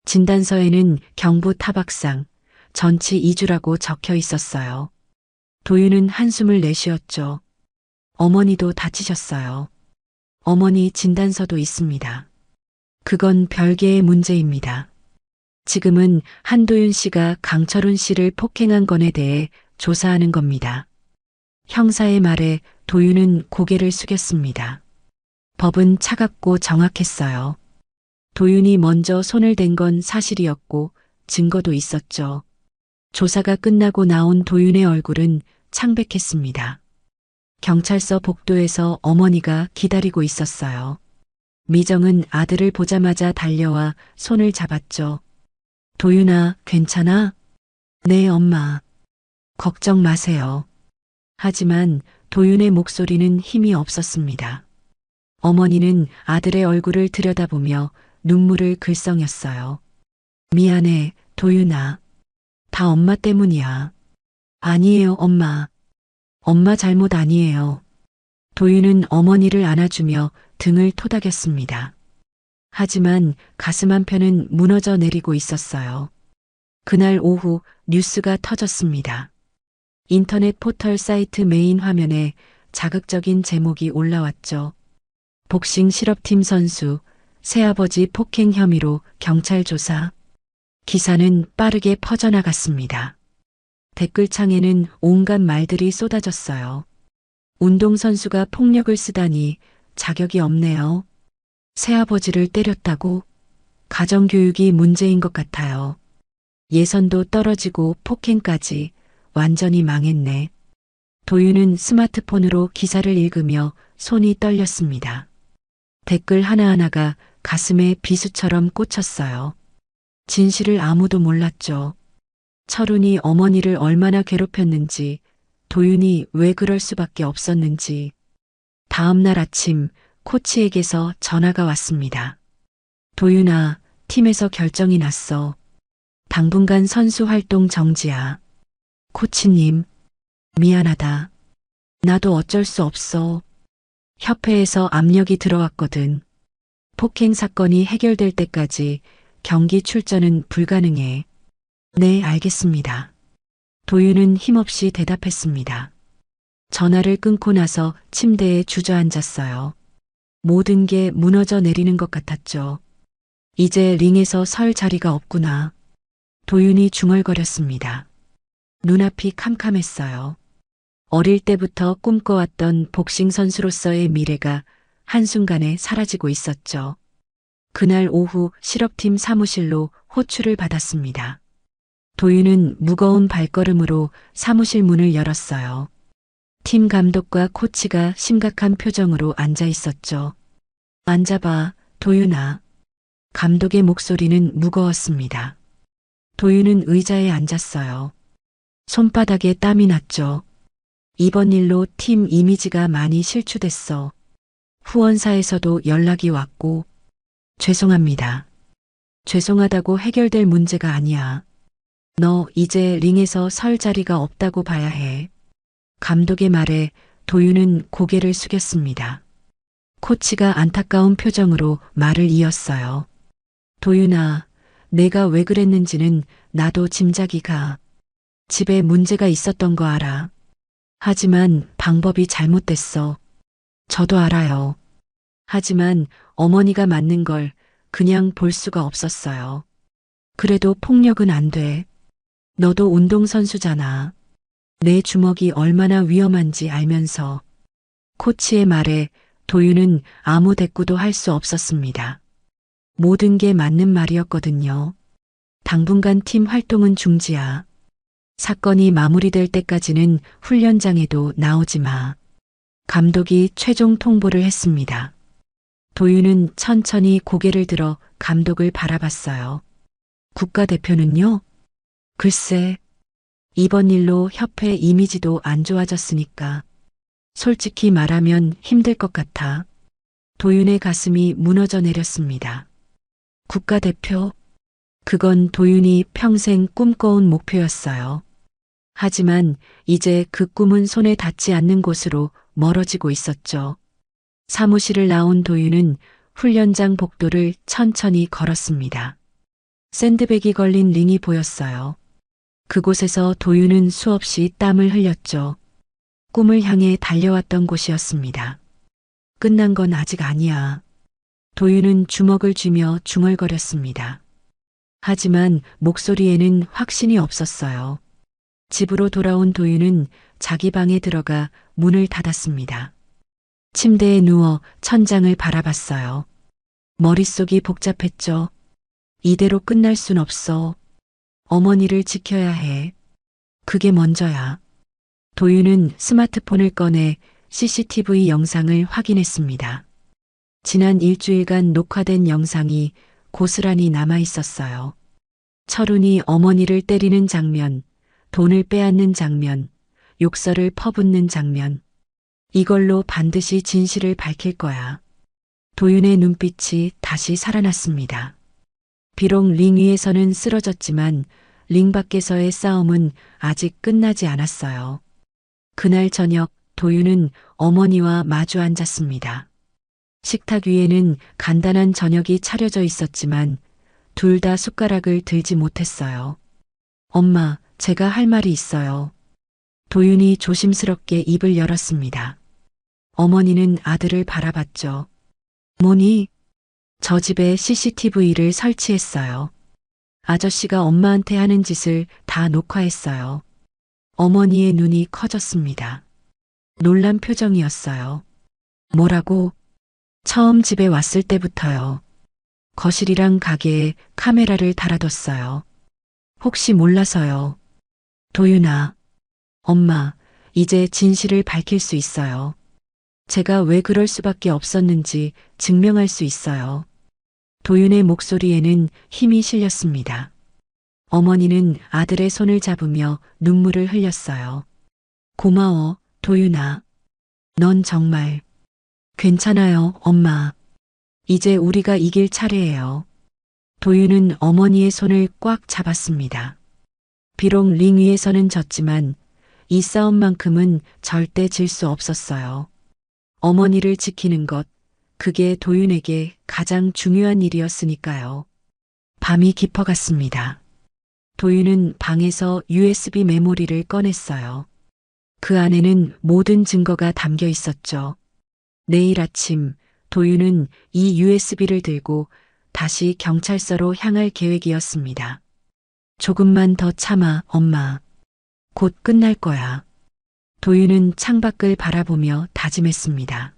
진단서에는 경부 타박상, 전치 2주라고 적혀 있었어요. 도윤은 한숨을 내쉬었죠. 어머니도 다치셨어요. 어머니 진단서도 있습니다. 그건 별개의 문제입니다. 지금은 한도윤 씨가 강철훈 씨를 폭행한 건에 대해 조사하는 겁니다. 형사의 말에 도윤은 고개를 숙였습니다. 법은 차갑고 정확했어요. 도윤이 먼저 손을 댄 건 사실이었고 증거도 있었죠. 조사가 끝나고 나온 도윤의 얼굴은 창백했습니다. 경찰서 복도에서 어머니가 기다리고 있었어요. 미정은 아들을 보자마자 달려와 손을 잡았죠. 도윤아, 괜찮아? 네, 엄마. 걱정 마세요. 하지만 도윤의 목소리는 힘이 없었습니다. 어머니는 아들의 얼굴을 들여다보며 눈물을 글썽였어요. 미안해, 도윤아. 다 엄마 때문이야. 아니에요, 엄마. 엄마 잘못 아니에요. 도윤은 어머니를 안아주며 등을 토닥였습니다. 하지만 가슴 한편은 무너져 내리고 있었어요. 그날 오후 뉴스가 터졌습니다. 인터넷 포털 사이트 메인 화면에 자극적인 제목이 올라왔죠. 복싱 실업팀 선수, 새아버지 폭행 혐의로 경찰 조사. 기사는 빠르게 퍼져나갔습니다. 댓글창에는 온갖 말들이 쏟아졌어요. 운동선수가 폭력을 쓰다니 자격이 없네요. 새아버지를 때렸다고? 가정교육이 문제인 것 같아요. 예선도 떨어지고 폭행까지 완전히 망했네. 도윤은 스마트폰으로 기사를 읽으며 손이 떨렸습니다. 댓글 하나하나가 가슴에 비수처럼 꽂혔어요. 진실을 아무도 몰랐죠. 철훈이 어머니를 얼마나 괴롭혔는지, 도윤이 왜 그럴 수밖에 없었는지. 다음 날 아침 코치에게서 전화가 왔습니다. 도윤아, 팀에서 결정이 났어. 당분간 선수 활동 정지야. 코치님, 미안하다. 나도 어쩔 수 없어. 협회에서 압력이 들어왔거든. 폭행 사건이 해결될 때까지 경기 출전은 불가능해. 네, 알겠습니다. 도윤은 힘없이 대답했습니다. 전화를 끊고 나서 침대에 주저앉았어요. 모든 게 무너져 내리는 것 같았죠. 이제 링에서 설 자리가 없구나. 도윤이 중얼거렸습니다. 눈앞이 캄캄했어요. 어릴 때부터 꿈꿔왔던 복싱 선수로서의 미래가 한순간에 사라지고 있었죠. 그날 오후 실업팀 사무실로 호출을 받았습니다. 도윤은 무거운 발걸음으로 사무실 문을 열었어요. 팀 감독과 코치가 심각한 표정으로 앉아 있었죠. 앉아봐, 도윤아. 감독의 목소리는 무거웠습니다. 도윤은 의자에 앉았어요. 손바닥에 땀이 났죠. 이번 일로 팀 이미지가 많이 실추됐어. 후원사에서도 연락이 왔고. 죄송합니다. 죄송하다고 해결될 문제가 아니야. 너 이제 링에서 설 자리가 없다고 봐야 해. 감독의 말에 도윤은 고개를 숙였습니다. 코치가 안타까운 표정으로 말을 이었어요. 도윤아, 내가 왜 그랬는지는 나도 짐작이 가. 집에 문제가 있었던 거 알아. 하지만 방법이 잘못됐어. 저도 알아요. 하지만 어머니가 맞는 걸 그냥 볼 수가 없었어요. 그래도 폭력은 안 돼. 너도 운동선수잖아. 내 주먹이 얼마나 위험한지 알면서. 코치의 말에 도윤은 아무 대꾸도 할 수 없었습니다. 모든 게 맞는 말이었거든요. 당분간 팀 활동은 중지야. 사건이 마무리될 때까지는 훈련장에도 나오지 마. 감독이 최종 통보를 했습니다. 도윤은 천천히 고개를 들어 감독을 바라봤어요. 국가대표는요? 글쎄, 이번 일로 협회 이미지도 안 좋아졌으니까. 솔직히 말하면 힘들 것 같아. 도윤의 가슴이 무너져 내렸습니다. 국가대표? 그건 도윤이 평생 꿈꿔온 목표였어요. 하지만 이제 그 꿈은 손에 닿지 않는 곳으로 멀어지고 있었죠. 사무실을 나온 도윤은 훈련장 복도를 천천히 걸었습니다. 샌드백이 걸린 링이 보였어요. 그곳에서 도윤은 수없이 땀을 흘렸죠. 꿈을 향해 달려왔던 곳이었습니다. 끝난 건 아직 아니야. 도윤은 주먹을 쥐며 중얼거렸습니다. 하지만 목소리에는 확신이 없었어요. 집으로 돌아온 도윤은 자기 방에 들어가 문을 닫았습니다. 침대에 누워 천장을 바라봤어요. 머릿속이 복잡했죠. 이대로 끝날 순 없어. 어머니를 지켜야 해. 그게 먼저야. 도윤은 스마트폰을 꺼내 CCTV 영상을 확인했습니다. 지난 일주일간 녹화된 영상이 고스란히 남아 있었어요. 철훈이 어머니를 때리는 장면, 돈을 빼앗는 장면, 욕설을 퍼붓는 장면. 이걸로 반드시 진실을 밝힐 거야. 도윤의 눈빛이 다시 살아났습니다. 비록 링 위에서는 쓰러졌지만 링 밖에서의 싸움은 아직 끝나지 않았어요. 그날 저녁 도윤은 어머니와 마주 앉았습니다. 식탁 위에는 간단한 저녁이 차려져 있었지만 둘 다 숟가락을 들지 못했어요. 엄마, 제가 할 말이 있어요. 도윤이 조심스럽게 입을 열었습니다. 어머니는 아들을 바라봤죠. 뭐니? 저 집에 CCTV를 설치했어요. 아저씨가 엄마한테 하는 짓을 다 녹화했어요. 어머니의 눈이 커졌습니다. 놀란 표정이었어요. 뭐라고? 처음 집에 왔을 때부터요. 거실이랑 가게에 카메라를 달아뒀어요. 혹시 몰라서요. 도윤아, 엄마, 이제 진실을 밝힐 수 있어요. 제가 왜 그럴 수밖에 없었는지 증명할 수 있어요. 도윤의 목소리에는 힘이 실렸습니다. 어머니는 아들의 손을 잡으며 눈물을 흘렸어요. 고마워, 도윤아. 넌 정말 괜찮아요, 엄마. 이제 우리가 이길 차례예요. 도윤은 어머니의 손을 꽉 잡았습니다. 비록 링 위에서는 졌지만 이 싸움만큼은 절대 질 수 없었어요. 어머니를 지키는 것, 그게 도윤에게 가장 중요한 일이었으니까요. 밤이 깊어갔습니다. 도윤은 방에서 USB 메모리를 꺼냈어요. 그 안에는 모든 증거가 담겨 있었죠. 내일 아침 도윤은 이 USB를 들고 다시 경찰서로 향할 계획이었습니다. 조금만 더 참아, 엄마. 곧 끝날 거야. 도윤은 창밖을 바라보며 다짐했습니다.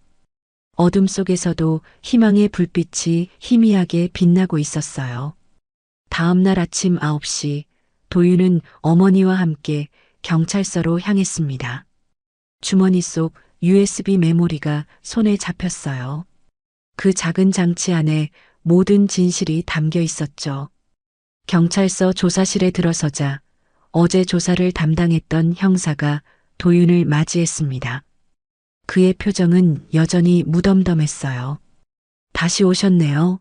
어둠 속에서도 희망의 불빛이 희미하게 빛나고 있었어요. 다음 날 아침 9시 도윤은 어머니와 함께 경찰서로 향했습니다. 주머니 속 USB 메모리가 손에 잡혔어요. 그 작은 장치 안에 모든 진실이 담겨 있었죠. 경찰서 조사실에 들어서자 어제 조사를 담당했던 형사가 도윤을 맞이했습니다. 그의 표정은 여전히 무덤덤했어요. 다시 오셨네요.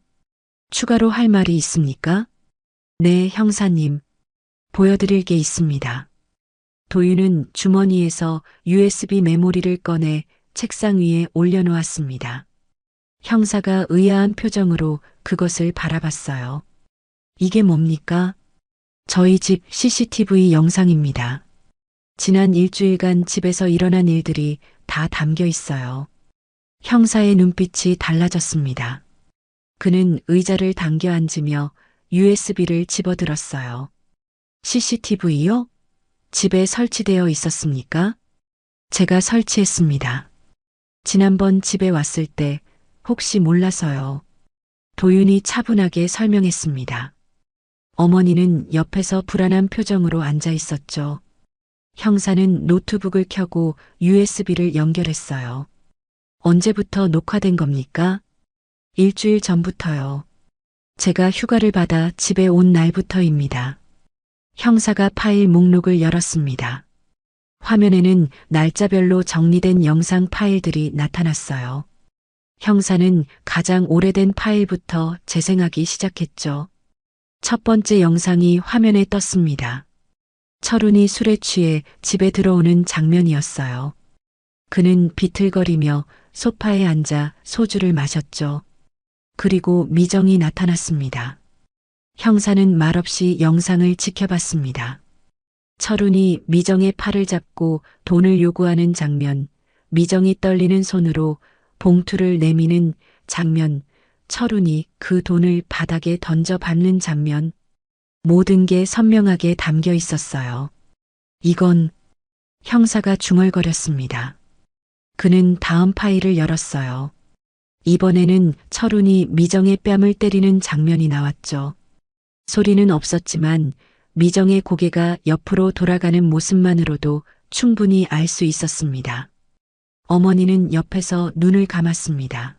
추가로 할 말이 있습니까? 네, 형사님. 보여드릴 게 있습니다. 도윤은 주머니에서 USB 메모리를 꺼내 책상 위에 올려놓았습니다. 형사가 의아한 표정으로 그것을 바라봤어요. 이게 뭡니까? 저희 집 CCTV 영상입니다. 지난 일주일간 집에서 일어난 일들이 다 담겨 있어요. 형사의 눈빛이 달라졌습니다. 그는 의자를 당겨 앉으며 USB를 집어들었어요. CCTV요? 집에 설치되어 있었습니까? 제가 설치했습니다. 지난번 집에 왔을 때 혹시 몰라서요. 도윤이 차분하게 설명했습니다. 어머니는 옆에서 불안한 표정으로 앉아 있었죠. 형사는 노트북을 켜고 USB를 연결했어요. 언제부터 녹화된 겁니까? 일주일 전부터요. 제가 휴가를 받아 집에 온 날부터입니다. 형사가 파일 목록을 열었습니다. 화면에는 날짜별로 정리된 영상 파일들이 나타났어요. 형사는 가장 오래된 파일부터 재생하기 시작했죠. 첫 번째 영상이 화면에 떴습니다. 철훈이 술에 취해 집에 들어오는 장면이었어요. 그는 비틀거리며 소파에 앉아 소주를 마셨죠. 그리고 미정이 나타났습니다. 형사는 말없이 영상을 지켜봤습니다. 철훈이 미정의 팔을 잡고 돈을 요구하는 장면, 미정이 떨리는 손으로 봉투를 내미는 장면, 철훈이 그 돈을 바닥에 던져 밟는 장면, 모든 게 선명하게 담겨 있었어요. 이건 형사가 중얼거렸습니다. 그는 다음 파일을 열었어요. 이번에는 철훈이 미정의 뺨을 때리는 장면이 나왔죠. 소리는 없었지만 미정의 고개가 옆으로 돌아가는 모습만으로도 충분히 알 수 있었습니다. 어머니는 옆에서 눈을 감았습니다.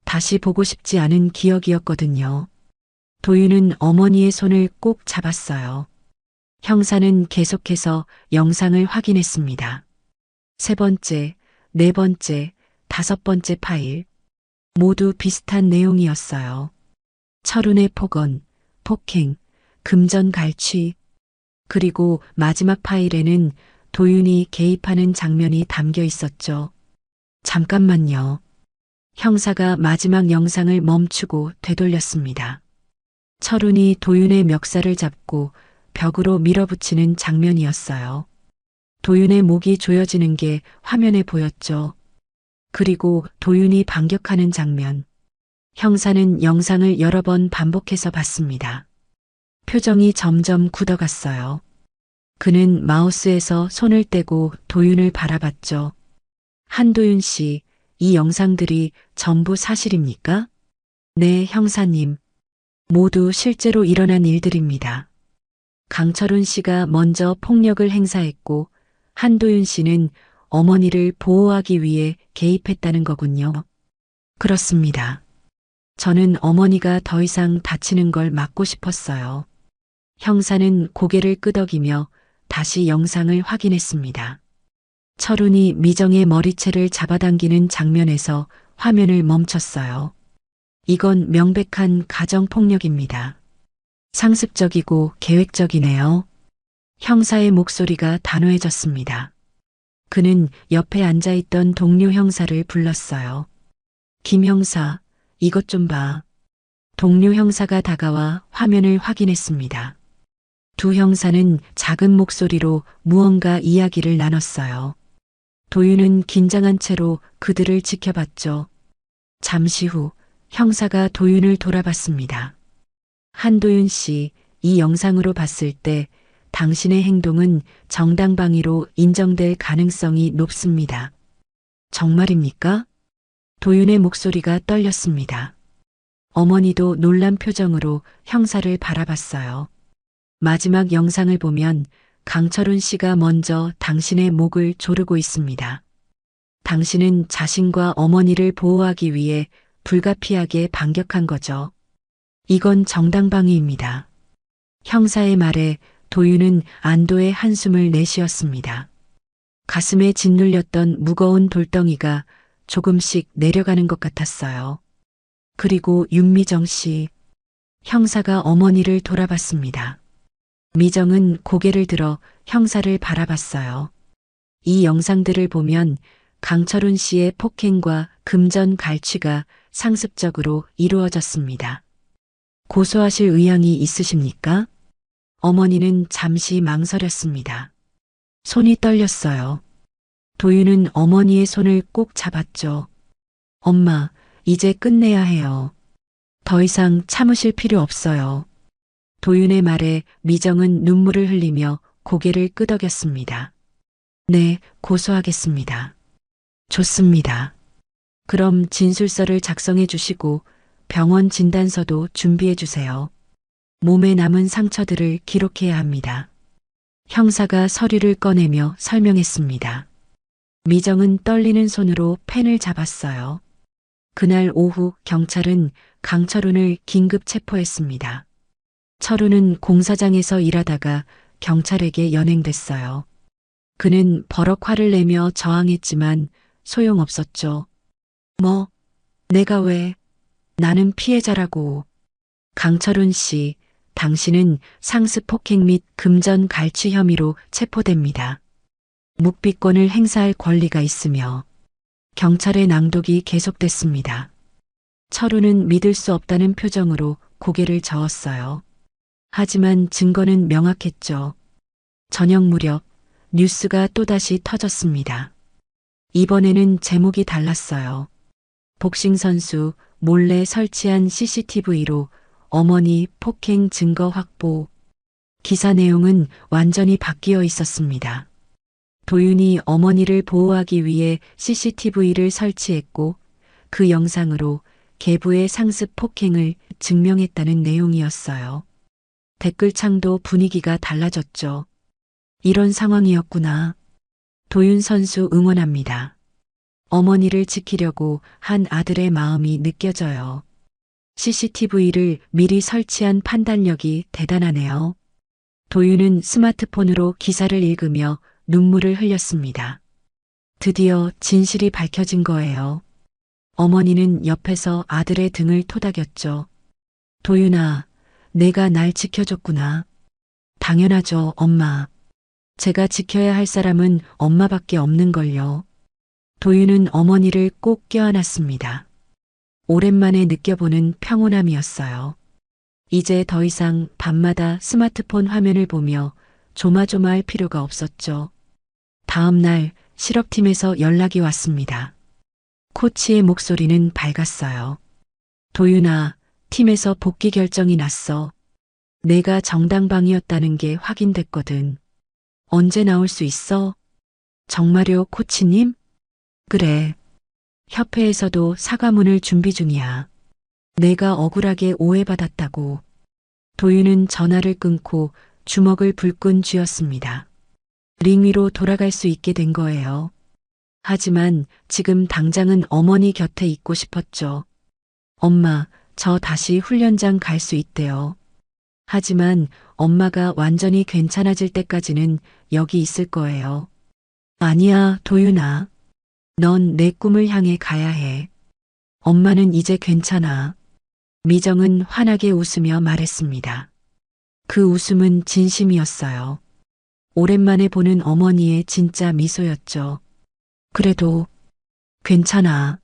다시 보고 싶지 않은 기억이었거든요. 도윤은 어머니의 손을 꼭 잡았어요. 형사는 계속해서 영상을 확인했습니다. 세 번째, 네 번째, 다섯 번째 파일. 모두 비슷한 내용이었어요. 철운의 폭언, 폭행, 금전 갈취, 그리고 마지막 파일에는 도윤이 개입하는 장면이 담겨 있었죠. 잠깐만요. 형사가 마지막 영상을 멈추고 되돌렸습니다. 철운이 도윤의 멱살을 잡고 벽으로 밀어붙이는 장면이었어요. 도윤의 목이 조여지는 게 화면에 보였죠. 그리고 도윤이 반격하는 장면. 형사는 영상을 여러 번 반복해서 봤습니다. 표정이 점점 굳어갔어요. 그는 마우스에서 손을 떼고 도윤을 바라봤죠. 한도윤 씨, 이 영상들이 전부 사실입니까? 네, 형사님. 모두 실제로 일어난 일들입니다. 강철훈 씨가 먼저 폭력을 행사했고 한도윤 씨는 어머니를 보호하기 위해 개입했다는 거군요. 그렇습니다. 저는 어머니가 더 이상 다치는 걸 막고 싶었어요. 형사는 고개를 끄덕이며 다시 영상을 확인했습니다. 철훈이 미정의 머리채를 잡아당기는 장면에서 화면을 멈췄어요. 이건 명백한 가정폭력입니다. 상습적이고 계획적이네요. 형사의 목소리가 단호해졌습니다. 그는 옆에 앉아있던 동료 형사를 불렀어요. 김 형사, 이것 좀 봐. 동료 형사가 다가와 화면을 확인했습니다. 두 형사는 작은 목소리로 무언가 이야기를 나눴어요. 도윤은 긴장한 채로 그들을 지켜봤죠. 잠시 후 형사가 도윤을 돌아봤습니다. 한도윤 씨, 이 영상으로 봤을 때 당신의 행동은 정당방위로 인정될 가능성이 높습니다. 정말입니까? 도윤의 목소리가 떨렸습니다. 어머니도 놀란 표정으로 형사를 바라봤어요. 마지막 영상을 보면 강철훈 씨가 먼저 당신의 목을 조르고 있습니다. 당신은 자신과 어머니를 보호하기 위해 불가피하게 반격한 거죠. 이건 정당방위입니다. 형사의 말에 도윤은 안도의 한숨을 내쉬었습니다. 가슴에 짓눌렸던 무거운 돌덩이가 조금씩 내려가는 것 같았어요. 그리고 윤미정 씨, 형사가 어머니를 돌아봤습니다. 미정은 고개를 들어 형사를 바라봤어요. 이 영상들을 보면 강철훈 씨의 폭행과 금전 갈취가 상습적으로 이루어졌습니다. 고소하실 의향이 있으십니까? 어머니는 잠시 망설였습니다. 손이 떨렸어요. 도윤은 어머니의 손을 꼭 잡았죠. 엄마, 이제 끝내야 해요. 더 이상 참으실 필요 없어요. 도윤의 말에 미정은 눈물을 흘리며 고개를 끄덕였습니다. 네, 고소하겠습니다. 좋습니다. 그럼 진술서를 작성해 주시고 병원 진단서도 준비해 주세요. 몸에 남은 상처들을 기록해야 합니다. 형사가 서류를 꺼내며 설명했습니다. 미정은 떨리는 손으로 펜을 잡았어요. 그날 오후 경찰은 강철훈을 긴급 체포했습니다. 철훈은 공사장에서 일하다가 경찰에게 연행됐어요. 그는 버럭 화를 내며 저항했지만 소용없었죠. 뭐, 내가 왜, 나는 피해자라고. 강철훈 씨, 당신은 상습 폭행 및 금전 갈취 혐의로 체포됩니다. 묵비권을 행사할 권리가 있으며 경찰의 낭독이 계속됐습니다. 철우는 믿을 수 없다는 표정으로 고개를 저었어요. 하지만 증거는 명확했죠. 저녁 무렵 뉴스가 또다시 터졌습니다. 이번에는 제목이 달랐어요. 복싱 선수 몰래 설치한 CCTV로 어머니 폭행 증거 확보. 기사 내용은 완전히 바뀌어 있었습니다. 도윤이 어머니를 보호하기 위해 CCTV를 설치했고 그 영상으로 계부의 상습 폭행을 증명했다는 내용이었어요. 댓글창도 분위기가 달라졌죠. 이런 상황이었구나. 도윤 선수 응원합니다. 어머니를 지키려고 한 아들의 마음이 느껴져요. CCTV를 미리 설치한 판단력이 대단하네요. 도윤은 스마트폰으로 기사를 읽으며 눈물을 흘렸습니다. 드디어 진실이 밝혀진 거예요. 어머니는 옆에서 아들의 등을 토닥였죠. 도윤아, 내가 날 지켜줬구나. 당연하죠, 엄마. 제가 지켜야 할 사람은 엄마밖에 없는걸요. 도윤은 어머니를 꼭 껴안았습니다. 오랜만에 느껴보는 평온함이었어요. 이제 더 이상 밤마다 스마트폰 화면을 보며 조마조마할 필요가 없었죠. 다음 날 실업팀에서 연락이 왔습니다. 코치의 목소리는 밝았어요. 도윤아, 팀에서 복귀 결정이 났어. 내가 정당방위였다는 게 확인됐거든. 언제 나올 수 있어? 정말요, 코치님? 그래. 협회에서도 사과문을 준비 중이야. 내가 억울하게 오해받았다고. 도윤은 전화를 끊고 주먹을 불끈 쥐었습니다. 링 위로 돌아갈 수 있게 된 거예요. 하지만 지금 당장은 어머니 곁에 있고 싶었죠. 엄마, 저 다시 훈련장 갈 수 있대요. 하지만 엄마가 완전히 괜찮아질 때까지는 여기 있을 거예요. 아니야, 도윤아. 넌 내 꿈을 향해 가야 해. 엄마는 이제 괜찮아. 미정은 환하게 웃으며 말했습니다. 그 웃음은 진심이었어요. 오랜만에 보는 어머니의 진짜 미소였죠. 그래도 괜찮아.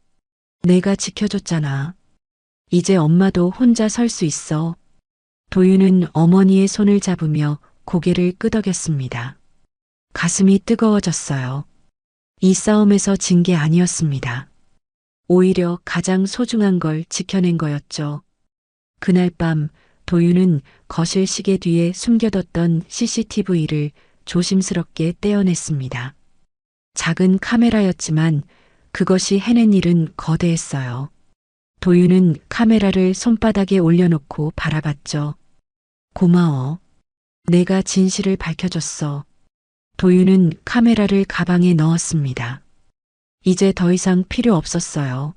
내가 지켜줬잖아. 이제 엄마도 혼자 설 수 있어. 도윤은 어머니의 손을 잡으며 고개를 끄덕였습니다. 가슴이 뜨거워졌어요. 이 싸움에서 진 게 아니었습니다. 오히려 가장 소중한 걸 지켜낸 거였죠. 그날 밤 도윤은 거실 시계 뒤에 숨겨뒀던 CCTV를 조심스럽게 떼어냈습니다. 작은 카메라였지만 그것이 해낸 일은 거대했어요. 도윤은 카메라를 손바닥에 올려놓고 바라봤죠. 고마워. 내가 진실을 밝혀줬어. 도윤은 카메라를 가방에 넣었습니다. 이제 더 이상 필요 없었어요.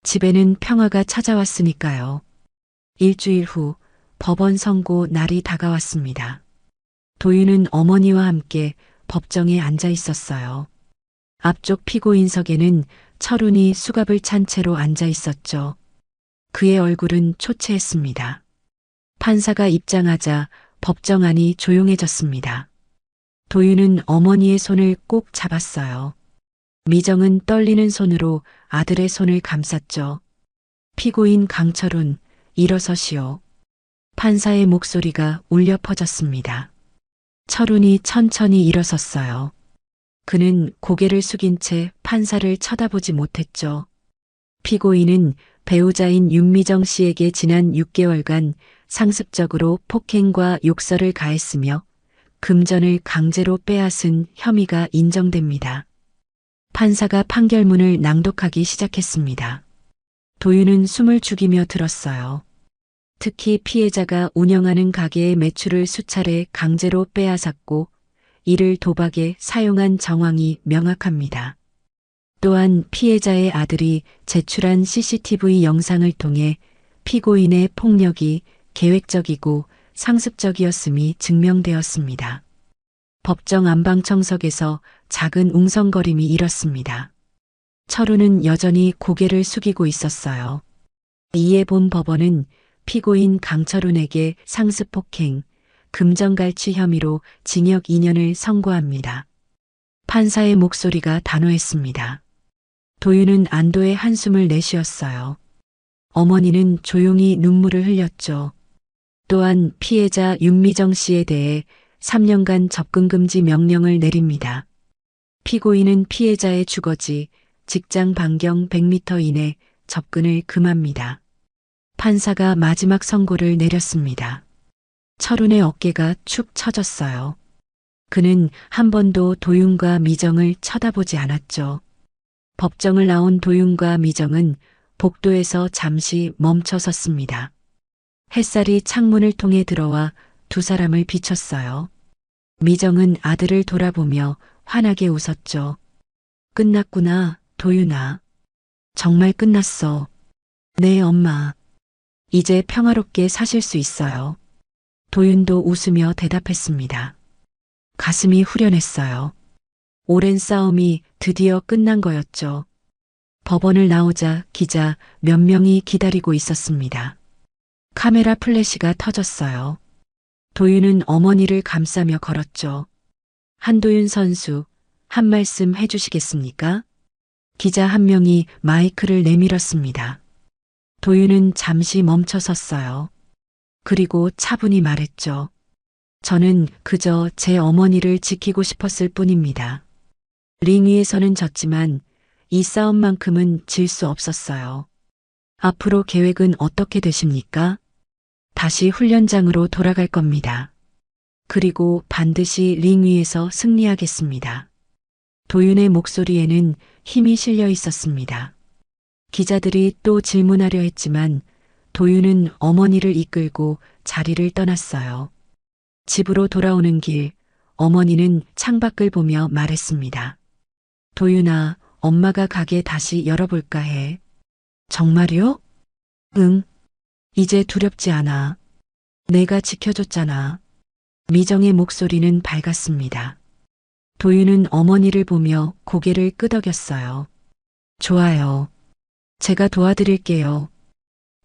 집에는 평화가 찾아왔으니까요. 일주일 후 법원 선고 날이 다가왔습니다. 도윤은 어머니와 함께 법정에 앉아 있었어요. 앞쪽 피고인석에는 철훈이 수갑을 찬 채로 앉아 있었죠. 그의 얼굴은 초췌했습니다. 판사가 입장하자 법정 안이 조용해졌습니다. 도윤은 어머니의 손을 꼭 잡았어요. 미정은 떨리는 손으로 아들의 손을 감쌌죠. 피고인 강철훈, 일어서시오. 판사의 목소리가 울려 퍼졌습니다. 철훈이 천천히 일어섰어요. 그는 고개를 숙인 채 판사를 쳐다보지 못했죠. 피고인은 배우자인 윤미정 씨에게 지난 6개월간 상습적으로 폭행과 욕설을 가했으며 금전을 강제로 빼앗은 혐의가 인정됩니다. 판사가 판결문을 낭독하기 시작했습니다. 도윤은 숨을 죽이며 들었어요. 특히 피해자가 운영하는 가게의 매출을 수차례 강제로 빼앗았고 이를 도박에 사용한 정황이 명확합니다. 또한 피해자의 아들이 제출한 CCTV 영상을 통해 피고인의 폭력이 계획적이고 상습적이었음이 증명되었습니다. 법정 안방청석에서 작은 웅성거림이 일었습니다. 철우는 여전히 고개를 숙이고 있었어요. 이에 본 법원은 피고인 강철훈에게 상습폭행, 금전갈취 혐의로 징역 2년을 선고합니다. 판사의 목소리가 단호했습니다. 도윤은 안도의 한숨을 내쉬었어요. 어머니는 조용히 눈물을 흘렸죠. 또한 피해자 윤미정 씨에 대해 3년간 접근금지 명령을 내립니다. 피고인은 피해자의 주거지, 직장 반경 100m 이내 접근을 금합니다. 판사가 마지막 선고를 내렸습니다. 철훈의 어깨가 축 처졌어요. 그는 한 번도 도윤과 미정을 쳐다보지 않았죠. 법정을 나온 도윤과 미정은 복도에서 잠시 멈춰 섰습니다. 햇살이 창문을 통해 들어와 두 사람을 비췄어요. 미정은 아들을 돌아보며 환하게 웃었죠. 끝났구나, 도윤아, 정말 끝났어. 네, 엄마. 이제 평화롭게 사실 수 있어요. 도윤도 웃으며 대답했습니다. 가슴이 후련했어요. 오랜 싸움이 드디어 끝난 거였죠. 법원을 나오자 기자 몇 명이 기다리고 있었습니다. 카메라 플래시가 터졌어요. 도윤은 어머니를 감싸며 걸었죠. 한도윤 선수, 한 말씀 해주시겠습니까? 기자 한 명이 마이크를 내밀었습니다. 도윤은 잠시 멈춰 섰어요. 그리고 차분히 말했죠. 저는 그저 제 어머니를 지키고 싶었을 뿐입니다. 링 위에서는 졌지만 이 싸움만큼은 질 수 없었어요. 앞으로 계획은 어떻게 되십니까? 다시 훈련장으로 돌아갈 겁니다. 그리고 반드시 링 위에서 승리하겠습니다. 도윤의 목소리에는 힘이 실려 있었습니다. 기자들이 또 질문하려 했지만 도윤은 어머니를 이끌고 자리를 떠났어요. 집으로 돌아오는 길, 어머니는 창밖을 보며 말했습니다. 도윤아, 엄마가 가게 다시 열어볼까 해. 정말요? 응. 이제 두렵지 않아. 내가 지켜줬잖아. 미정의 목소리는 밝았습니다. 도윤은 어머니를 보며 고개를 끄덕였어요. 좋아요. 제가 도와드릴게요.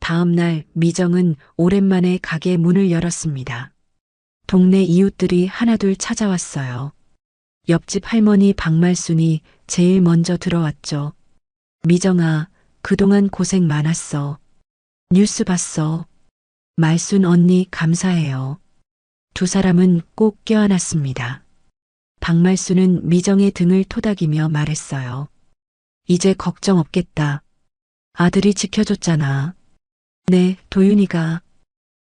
다음 날 미정은 오랜만에 가게 문을 열었습니다. 동네 이웃들이 하나둘 찾아왔어요. 옆집 할머니 박말순이 제일 먼저 들어왔죠. 미정아, 그동안 고생 많았어. 뉴스 봤어. 말순 언니 감사해요. 두 사람은 꼭 껴안았습니다. 박말순은 미정의 등을 토닥이며 말했어요. 이제 걱정 없겠다. 아들이 지켜줬잖아. 네, 도윤이가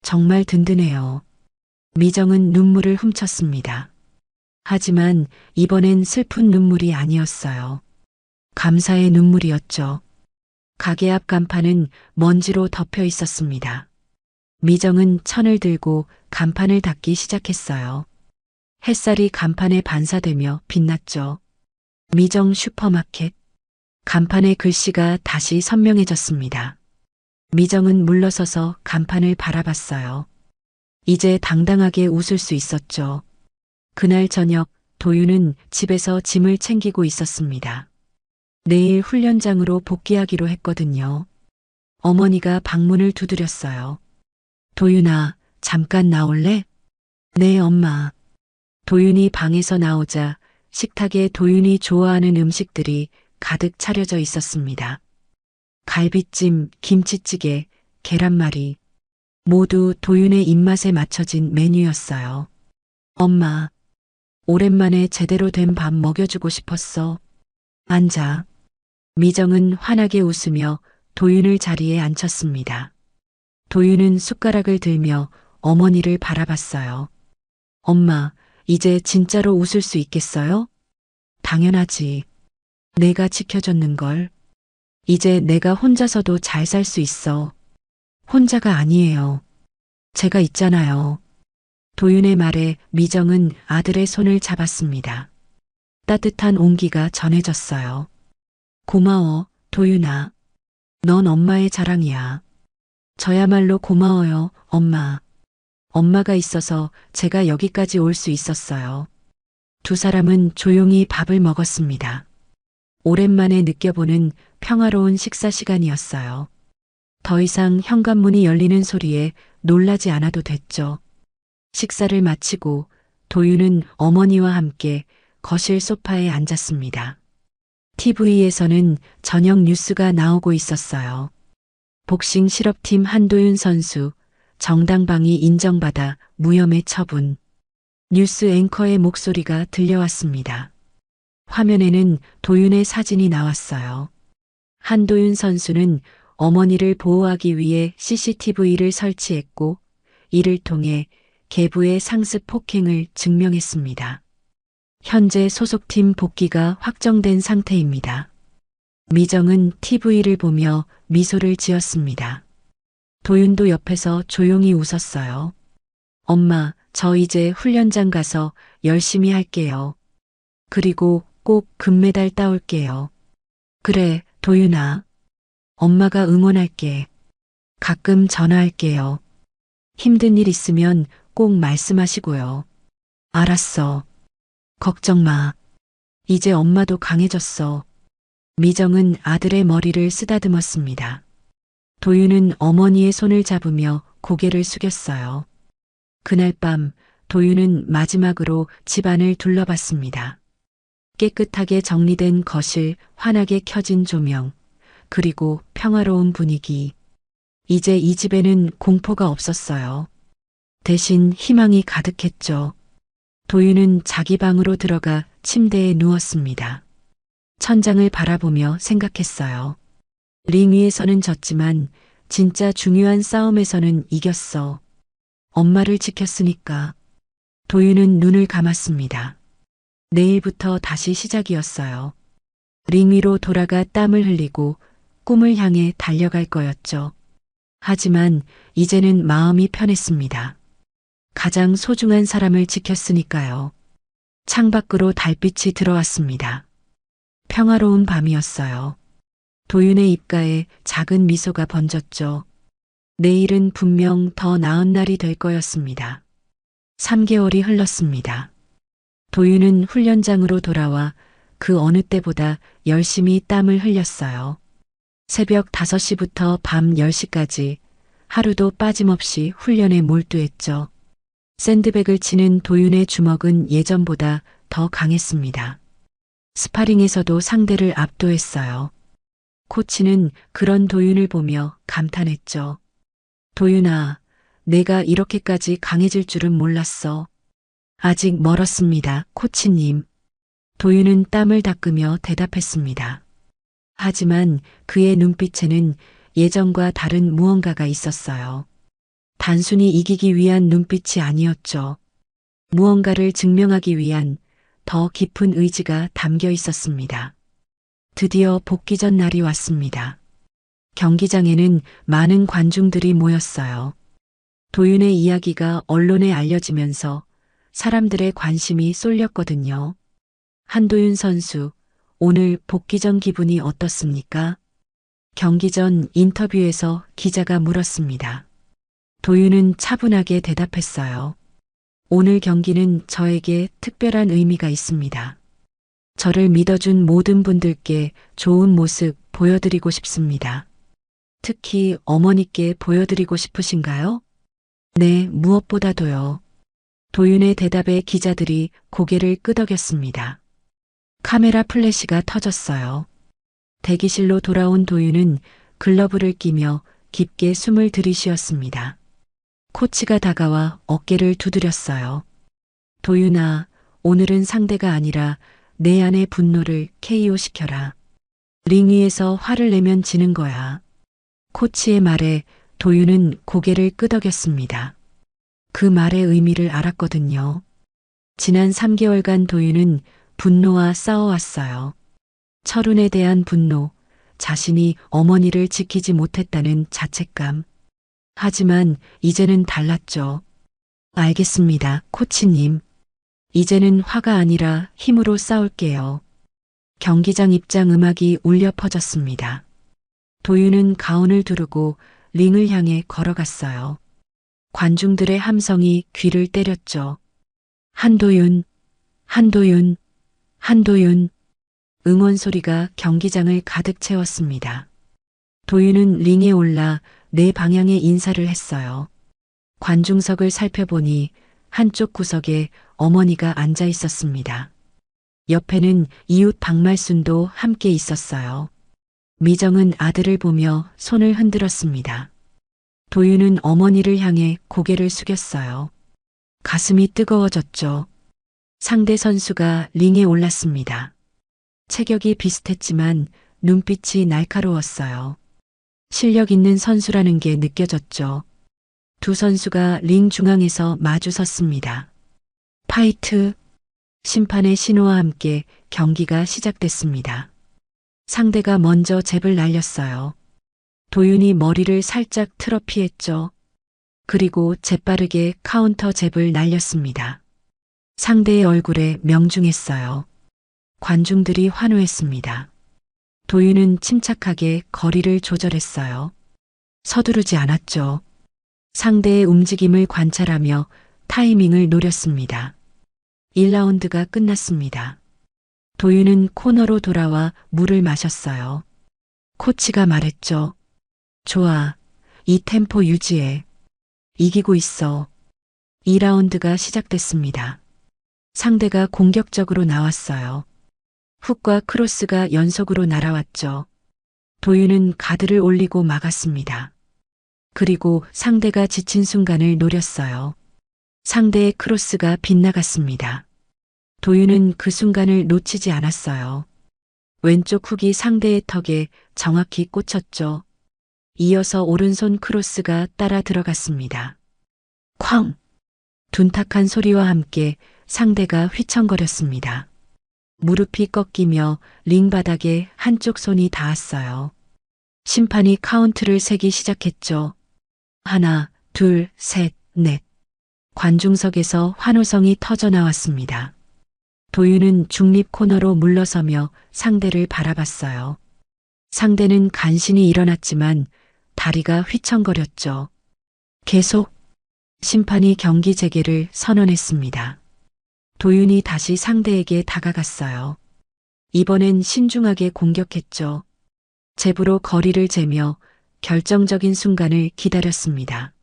정말 든든해요. 미정은 눈물을 훔쳤습니다. 하지만 이번엔 슬픈 눈물이 아니었어요. 감사의 눈물이었죠. 가게 앞 간판은 먼지로 덮여 있었습니다. 미정은 천을 들고 간판을 닦기 시작했어요. 햇살이 간판에 반사되며 빛났죠. 미정 슈퍼마켓. 간판의 글씨가 다시 선명해졌습니다. 미정은 물러서서 간판을 바라봤어요. 이제 당당하게 웃을 수 있었죠. 그날 저녁 도윤은 집에서 짐을 챙기고 있었습니다. 내일 훈련장으로 복귀하기로 했거든요. 어머니가 방문을 두드렸어요. 도윤아, 잠깐 나올래? 네, 엄마. 도윤이 방에서 나오자 식탁에 도윤이 좋아하는 음식들이 가득 차려져 있었습니다. 갈비찜, 김치찌개, 계란말이. 모두 도윤의 입맛에 맞춰진 메뉴였어요. 엄마, 오랜만에 제대로 된 밥 먹여주고 싶었어. 앉아. 미정은 환하게 웃으며 도윤을 자리에 앉혔습니다. 도윤은 숟가락을 들며 어머니를 바라봤어요. 엄마, 이제 진짜로 웃을 수 있겠어요? 당연하지. 내가 지켜줬는걸. 이제 내가 혼자서도 잘 살 수 있어. 혼자가 아니에요. 제가 있잖아요. 도윤의 말에 미정은 아들의 손을 잡았습니다. 따뜻한 온기가 전해졌어요. 고마워, 도윤아. 넌 엄마의 자랑이야. 저야말로 고마워요, 엄마. 엄마가 있어서 제가 여기까지 올 수 있었어요. 두 사람은 조용히 밥을 먹었습니다. 오랜만에 느껴보는 평화로운 식사 시간이었어요. 더 이상 현관문이 열리는 소리에 놀라지 않아도 됐죠. 식사를 마치고 도윤은 어머니와 함께 거실 소파에 앉았습니다. TV에서는 저녁 뉴스가 나오고 있었어요. 복싱 실업팀 한도윤 선수 정당방위 인정받아 무혐의 처분. 뉴스 앵커의 목소리가 들려왔습니다. 화면에는 도윤의 사진이 나왔어요. 한도윤 선수는 어머니를 보호하기 위해 CCTV를 설치했고 이를 통해 계부의 상습 폭행을 증명했습니다. 현재 소속팀 복귀가 확정된 상태입니다. 미정은 TV를 보며 미소를 지었습니다. 도윤도 옆에서 조용히 웃었어요. 엄마, 저 이제 훈련장 가서 열심히 할게요. 그리고 꼭 금메달 따올게요. 그래, 도윤아. 엄마가 응원할게. 가끔 전화할게요. 힘든 일 있으면 꼭 말씀하시고요. 알았어. 걱정 마. 이제 엄마도 강해졌어. 미정은 아들의 머리를 쓰다듬었습니다. 도윤은 어머니의 손을 잡으며 고개를 숙였어요. 그날 밤 도윤은 마지막으로 집안을 둘러봤습니다. 깨끗하게 정리된 거실, 환하게 켜진 조명, 그리고 평화로운 분위기. 이제 이 집에는 공포가 없었어요. 대신 희망이 가득했죠. 도윤은 자기 방으로 들어가 침대에 누웠습니다. 천장을 바라보며 생각했어요. 링 위에서는 졌지만 진짜 중요한 싸움에서는 이겼어. 엄마를 지켰으니까. 도윤은 눈을 감았습니다. 내일부터 다시 시작이었어요. 링 위로 돌아가 땀을 흘리고 꿈을 향해 달려갈 거였죠. 하지만 이제는 마음이 편했습니다. 가장 소중한 사람을 지켰으니까요. 창밖으로 달빛이 들어왔습니다. 평화로운 밤이었어요. 도윤의 입가에 작은 미소가 번졌죠. 내일은 분명 더 나은 날이 될 거였습니다. 3개월이 흘렀습니다. 도윤은 훈련장으로 돌아와 그 어느 때보다 열심히 땀을 흘렸어요. 새벽 5시부터 밤 10시까지 하루도 빠짐없이 훈련에 몰두했죠. 샌드백을 치는 도윤의 주먹은 예전보다 더 강했습니다. 스파링에서도 상대를 압도했어요. 코치는 그런 도윤을 보며 감탄했죠. 도윤아, 내가 이렇게까지 강해질 줄은 몰랐어. 아직 멀었습니다, 코치님. 도윤은 땀을 닦으며 대답했습니다. 하지만 그의 눈빛에는 예전과 다른 무언가가 있었어요. 단순히 이기기 위한 눈빛이 아니었죠. 무언가를 증명하기 위한 더 깊은 의지가 담겨 있었습니다. 드디어 복귀 전 날이 왔습니다. 경기장에는 많은 관중들이 모였어요. 도윤의 이야기가 언론에 알려지면서 사람들의 관심이 쏠렸거든요. 한도윤 선수, 오늘 복귀 전 기분이 어떻습니까? 경기 전 인터뷰에서 기자가 물었습니다. 도윤은 차분하게 대답했어요. 오늘 경기는 저에게 특별한 의미가 있습니다. 저를 믿어준 모든 분들께 좋은 모습 보여드리고 싶습니다. 특히 어머니께 보여드리고 싶으신가요? 네, 무엇보다도요. 도윤의 대답에 기자들이 고개를 끄덕였습니다. 카메라 플래시가 터졌어요. 대기실로 돌아온 도윤은 글러브를 끼며 깊게 숨을 들이쉬었습니다. 코치가 다가와 어깨를 두드렸어요. 도윤아, 오늘은 상대가 아니라 내 안의 분노를 KO 시켜라. 링 위에서 화를 내면 지는 거야. 코치의 말에 도윤은 고개를 끄덕였습니다. 그 말의 의미를 알았거든요. 지난 3개월간 도윤은 분노와 싸워왔어요. 철훈에 대한 분노, 자신이 어머니를 지키지 못했다는 자책감. 하지만 이제는 달랐죠. 알겠습니다, 코치님. 이제는 화가 아니라 힘으로 싸울게요. 경기장 입장 음악이 울려 퍼졌습니다. 도윤은 가운을 두르고 링을 향해 걸어갔어요. 관중들의 함성이 귀를 때렸죠. 한도윤, 한도윤, 한도윤. 응원 소리가 경기장을 가득 채웠습니다. 도윤은 링에 올라 내 방향에 인사를 했어요. 관중석을 살펴보니 한쪽 구석에 어머니가 앉아 있었습니다. 옆에는 이웃 박말순도 함께 있었어요. 미정은 아들을 보며 손을 흔들었습니다. 도윤은 어머니를 향해 고개를 숙였어요. 가슴이 뜨거워졌죠. 상대 선수가 링에 올랐습니다. 체격이 비슷했지만 눈빛이 날카로웠어요. 실력 있는 선수라는 게 느껴졌죠. 두 선수가 링 중앙에서 마주 섰습니다. 파이트! 심판의 신호와 함께 경기가 시작됐습니다. 상대가 먼저 잽을 날렸어요. 도윤이 머리를 살짝 틀어 피했죠. 그리고 재빠르게 카운터 잽을 날렸습니다. 상대의 얼굴에 명중했어요. 관중들이 환호했습니다. 도윤은 침착하게 거리를 조절했어요. 서두르지 않았죠. 상대의 움직임을 관찰하며 타이밍을 노렸습니다. 1라운드가 끝났습니다. 도윤은 코너로 돌아와 물을 마셨어요. 코치가 말했죠. 좋아. 이 템포 유지해. 이기고 있어. 2라운드가 시작됐습니다. 상대가 공격적으로 나왔어요. 훅과 크로스가 연속으로 날아왔죠. 도윤은 가드를 올리고 막았습니다. 그리고 상대가 지친 순간을 노렸어요. 상대의 크로스가 빗나갔습니다. 도윤은 그 순간을 놓치지 않았어요. 왼쪽 훅이 상대의 턱에 정확히 꽂혔죠. 이어서 오른손 크로스가 따라 들어갔습니다. 쾅! 둔탁한 소리와 함께 상대가 휘청거렸습니다. 무릎이 꺾이며 링 바닥에 한쪽 손이 닿았어요. 심판이 카운트를 세기 시작했죠. 하나, 둘, 셋, 넷. 관중석에서 환호성이 터져 나왔습니다. 도윤은 중립 코너로 물러서며 상대를 바라봤어요. 상대는 간신히 일어났지만 다리가 휘청거렸죠. 계속. 심판이 경기 재개를 선언했습니다. 도윤이 다시 상대에게 다가갔어요. 이번엔 신중하게 공격했죠. 제부로 거리를 재며 결정적인 순간을 기다렸습니다.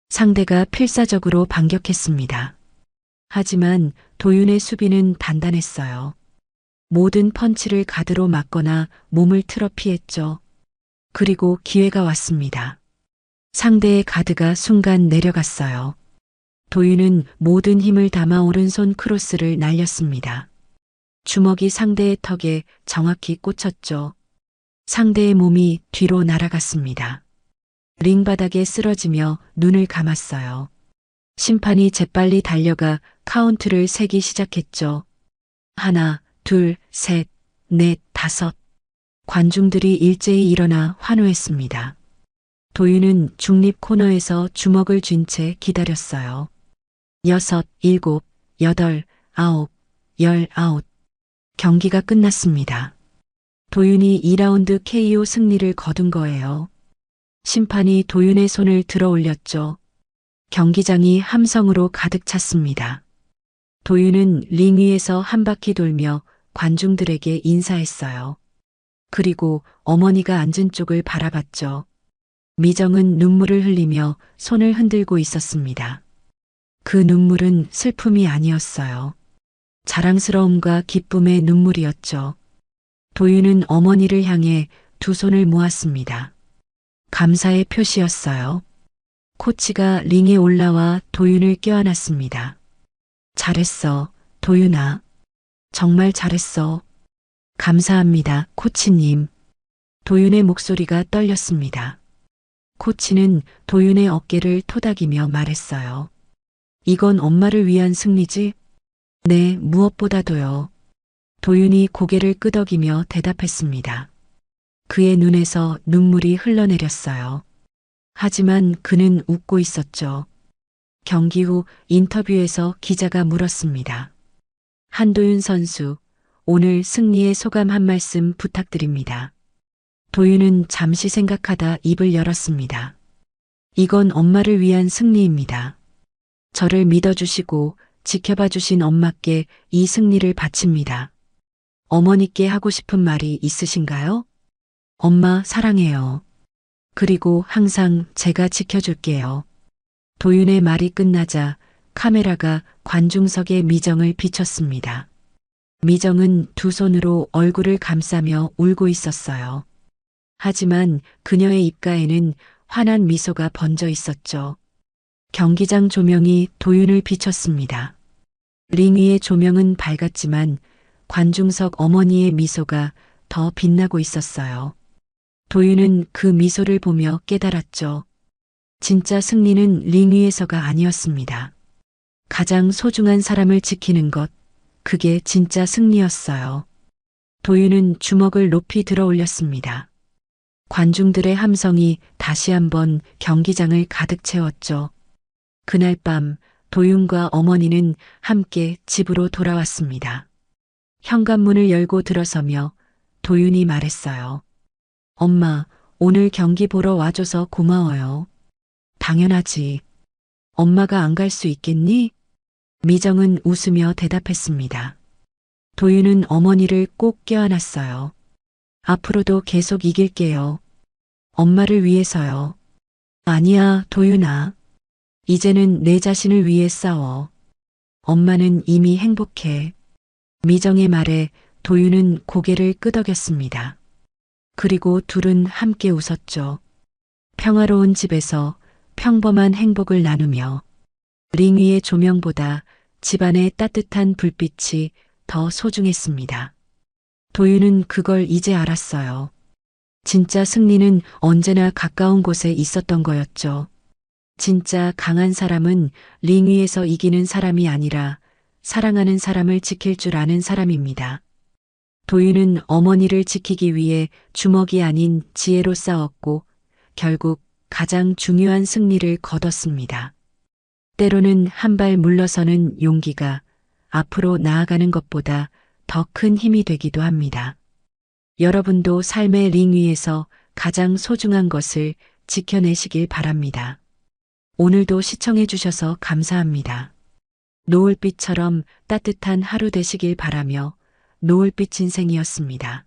상대가 필사적으로 반격했습니다. 하지만 도윤의 수비는 단단했어요. 모든 펀치를 가드로 막거나 몸을 틀어 피했죠. 그리고 기회가 왔습니다. 상대의 가드가 순간 내려갔어요. 도윤은 모든 힘을 담아 오른손 크로스를 날렸습니다. 주먹이 상대의 턱에 정확히 꽂혔죠. 상대의 몸이 뒤로 날아갔습니다. 링 바닥에 쓰러지며 눈을 감았어요. 심판이 재빨리 달려가 카운트를 세기 시작했죠. 하나, 둘, 셋, 넷, 다섯. 관중들이 일제히 일어나 환호했습니다. 도윤은 중립 코너에서 주먹을 쥔 채 기다렸어요. 6, 7, 8, 9, 19. 경기가 끝났습니다. 도윤이 2라운드 KO 승리를 거둔 거예요. 심판이 도윤의 손을 들어 올렸죠. 경기장이 함성으로 가득 찼습니다. 도윤은 링 위에서 한 바퀴 돌며 관중들에게 인사했어요. 그리고 어머니가 앉은 쪽을 바라봤죠. 미정은 눈물을 흘리며 손을 흔들고 있었습니다. 그 눈물은 슬픔이 아니었어요. 자랑스러움과 기쁨의 눈물이었죠. 도윤은 어머니를 향해 두 손을 모았습니다. 감사의 표시였어요. 코치가 링에 올라와 도윤을 껴안았습니다. 잘했어, 도윤아. 정말 잘했어. 감사합니다, 코치님. 도윤의 목소리가 떨렸습니다. 코치는 도윤의 어깨를 토닥이며 말했어요. 이건 엄마를 위한 승리지? 네, 무엇보다도요. 도윤이 고개를 끄덕이며 대답했습니다. 그의 눈에서 눈물이 흘러내렸어요. 하지만 그는 웃고 있었죠. 경기 후 인터뷰에서 기자가 물었습니다. 한도윤 선수, 오늘 승리의 소감 한 말씀 부탁드립니다. 도윤은 잠시 생각하다 입을 열었습니다. 이건 엄마를 위한 승리입니다. 저를 믿어주시고 지켜봐 주신 엄마께 이 승리를 바칩니다. 어머니께 하고 싶은 말이 있으신가요? 엄마 사랑해요. 그리고 항상 제가 지켜줄게요. 도윤의 말이 끝나자 카메라가 관중석의 미정을 비췄습니다. 미정은 두 손으로 얼굴을 감싸며 울고 있었어요. 하지만 그녀의 입가에는 환한 미소가 번져 있었죠. 경기장 조명이 도윤을 비췄습니다. 링 위의 조명은 밝았지만 관중석 어머니의 미소가 더 빛나고 있었어요. 도윤은 그 미소를 보며 깨달았죠. 진짜 승리는 링 위에서가 아니었습니다. 가장 소중한 사람을 지키는 것, 그게 진짜 승리였어요. 도윤은 주먹을 높이 들어 올렸습니다. 관중들의 함성이 다시 한번 경기장을 가득 채웠죠. 그날 밤 도윤과 어머니는 함께 집으로 돌아왔습니다. 현관문을 열고 들어서며 도윤이 말했어요. 엄마, 오늘 경기 보러 와줘서 고마워요. 당연하지. 엄마가 안 갈 수 있겠니? 미정은 웃으며 대답했습니다. 도윤은 어머니를 꼭 껴안았어요. 앞으로도 계속 이길게요. 엄마를 위해서요. 아니야, 도윤아. 이제는 내 자신을 위해 싸워. 엄마는 이미 행복해. 미정의 말에 도윤은 고개를 끄덕였습니다. 그리고 둘은 함께 웃었죠. 평화로운 집에서 평범한 행복을 나누며 링 위의 조명보다 집안의 따뜻한 불빛이 더 소중했습니다. 도윤은 그걸 이제 알았어요. 진짜 승리는 언제나 가까운 곳에 있었던 거였죠. 진짜 강한 사람은 링 위에서 이기는 사람이 아니라 사랑하는 사람을 지킬 줄 아는 사람입니다. 도윤은 어머니를 지키기 위해 주먹이 아닌 지혜로 싸웠고 결국 가장 중요한 승리를 거뒀습니다. 때로는 한 발 물러서는 용기가 앞으로 나아가는 것보다 더 큰 힘이 되기도 합니다. 여러분도 삶의 링 위에서 가장 소중한 것을 지켜내시길 바랍니다. 오늘도 시청해 주셔서 감사합니다. 노을빛처럼 따뜻한 하루 되시길 바라며 노을빛 인생이었습니다.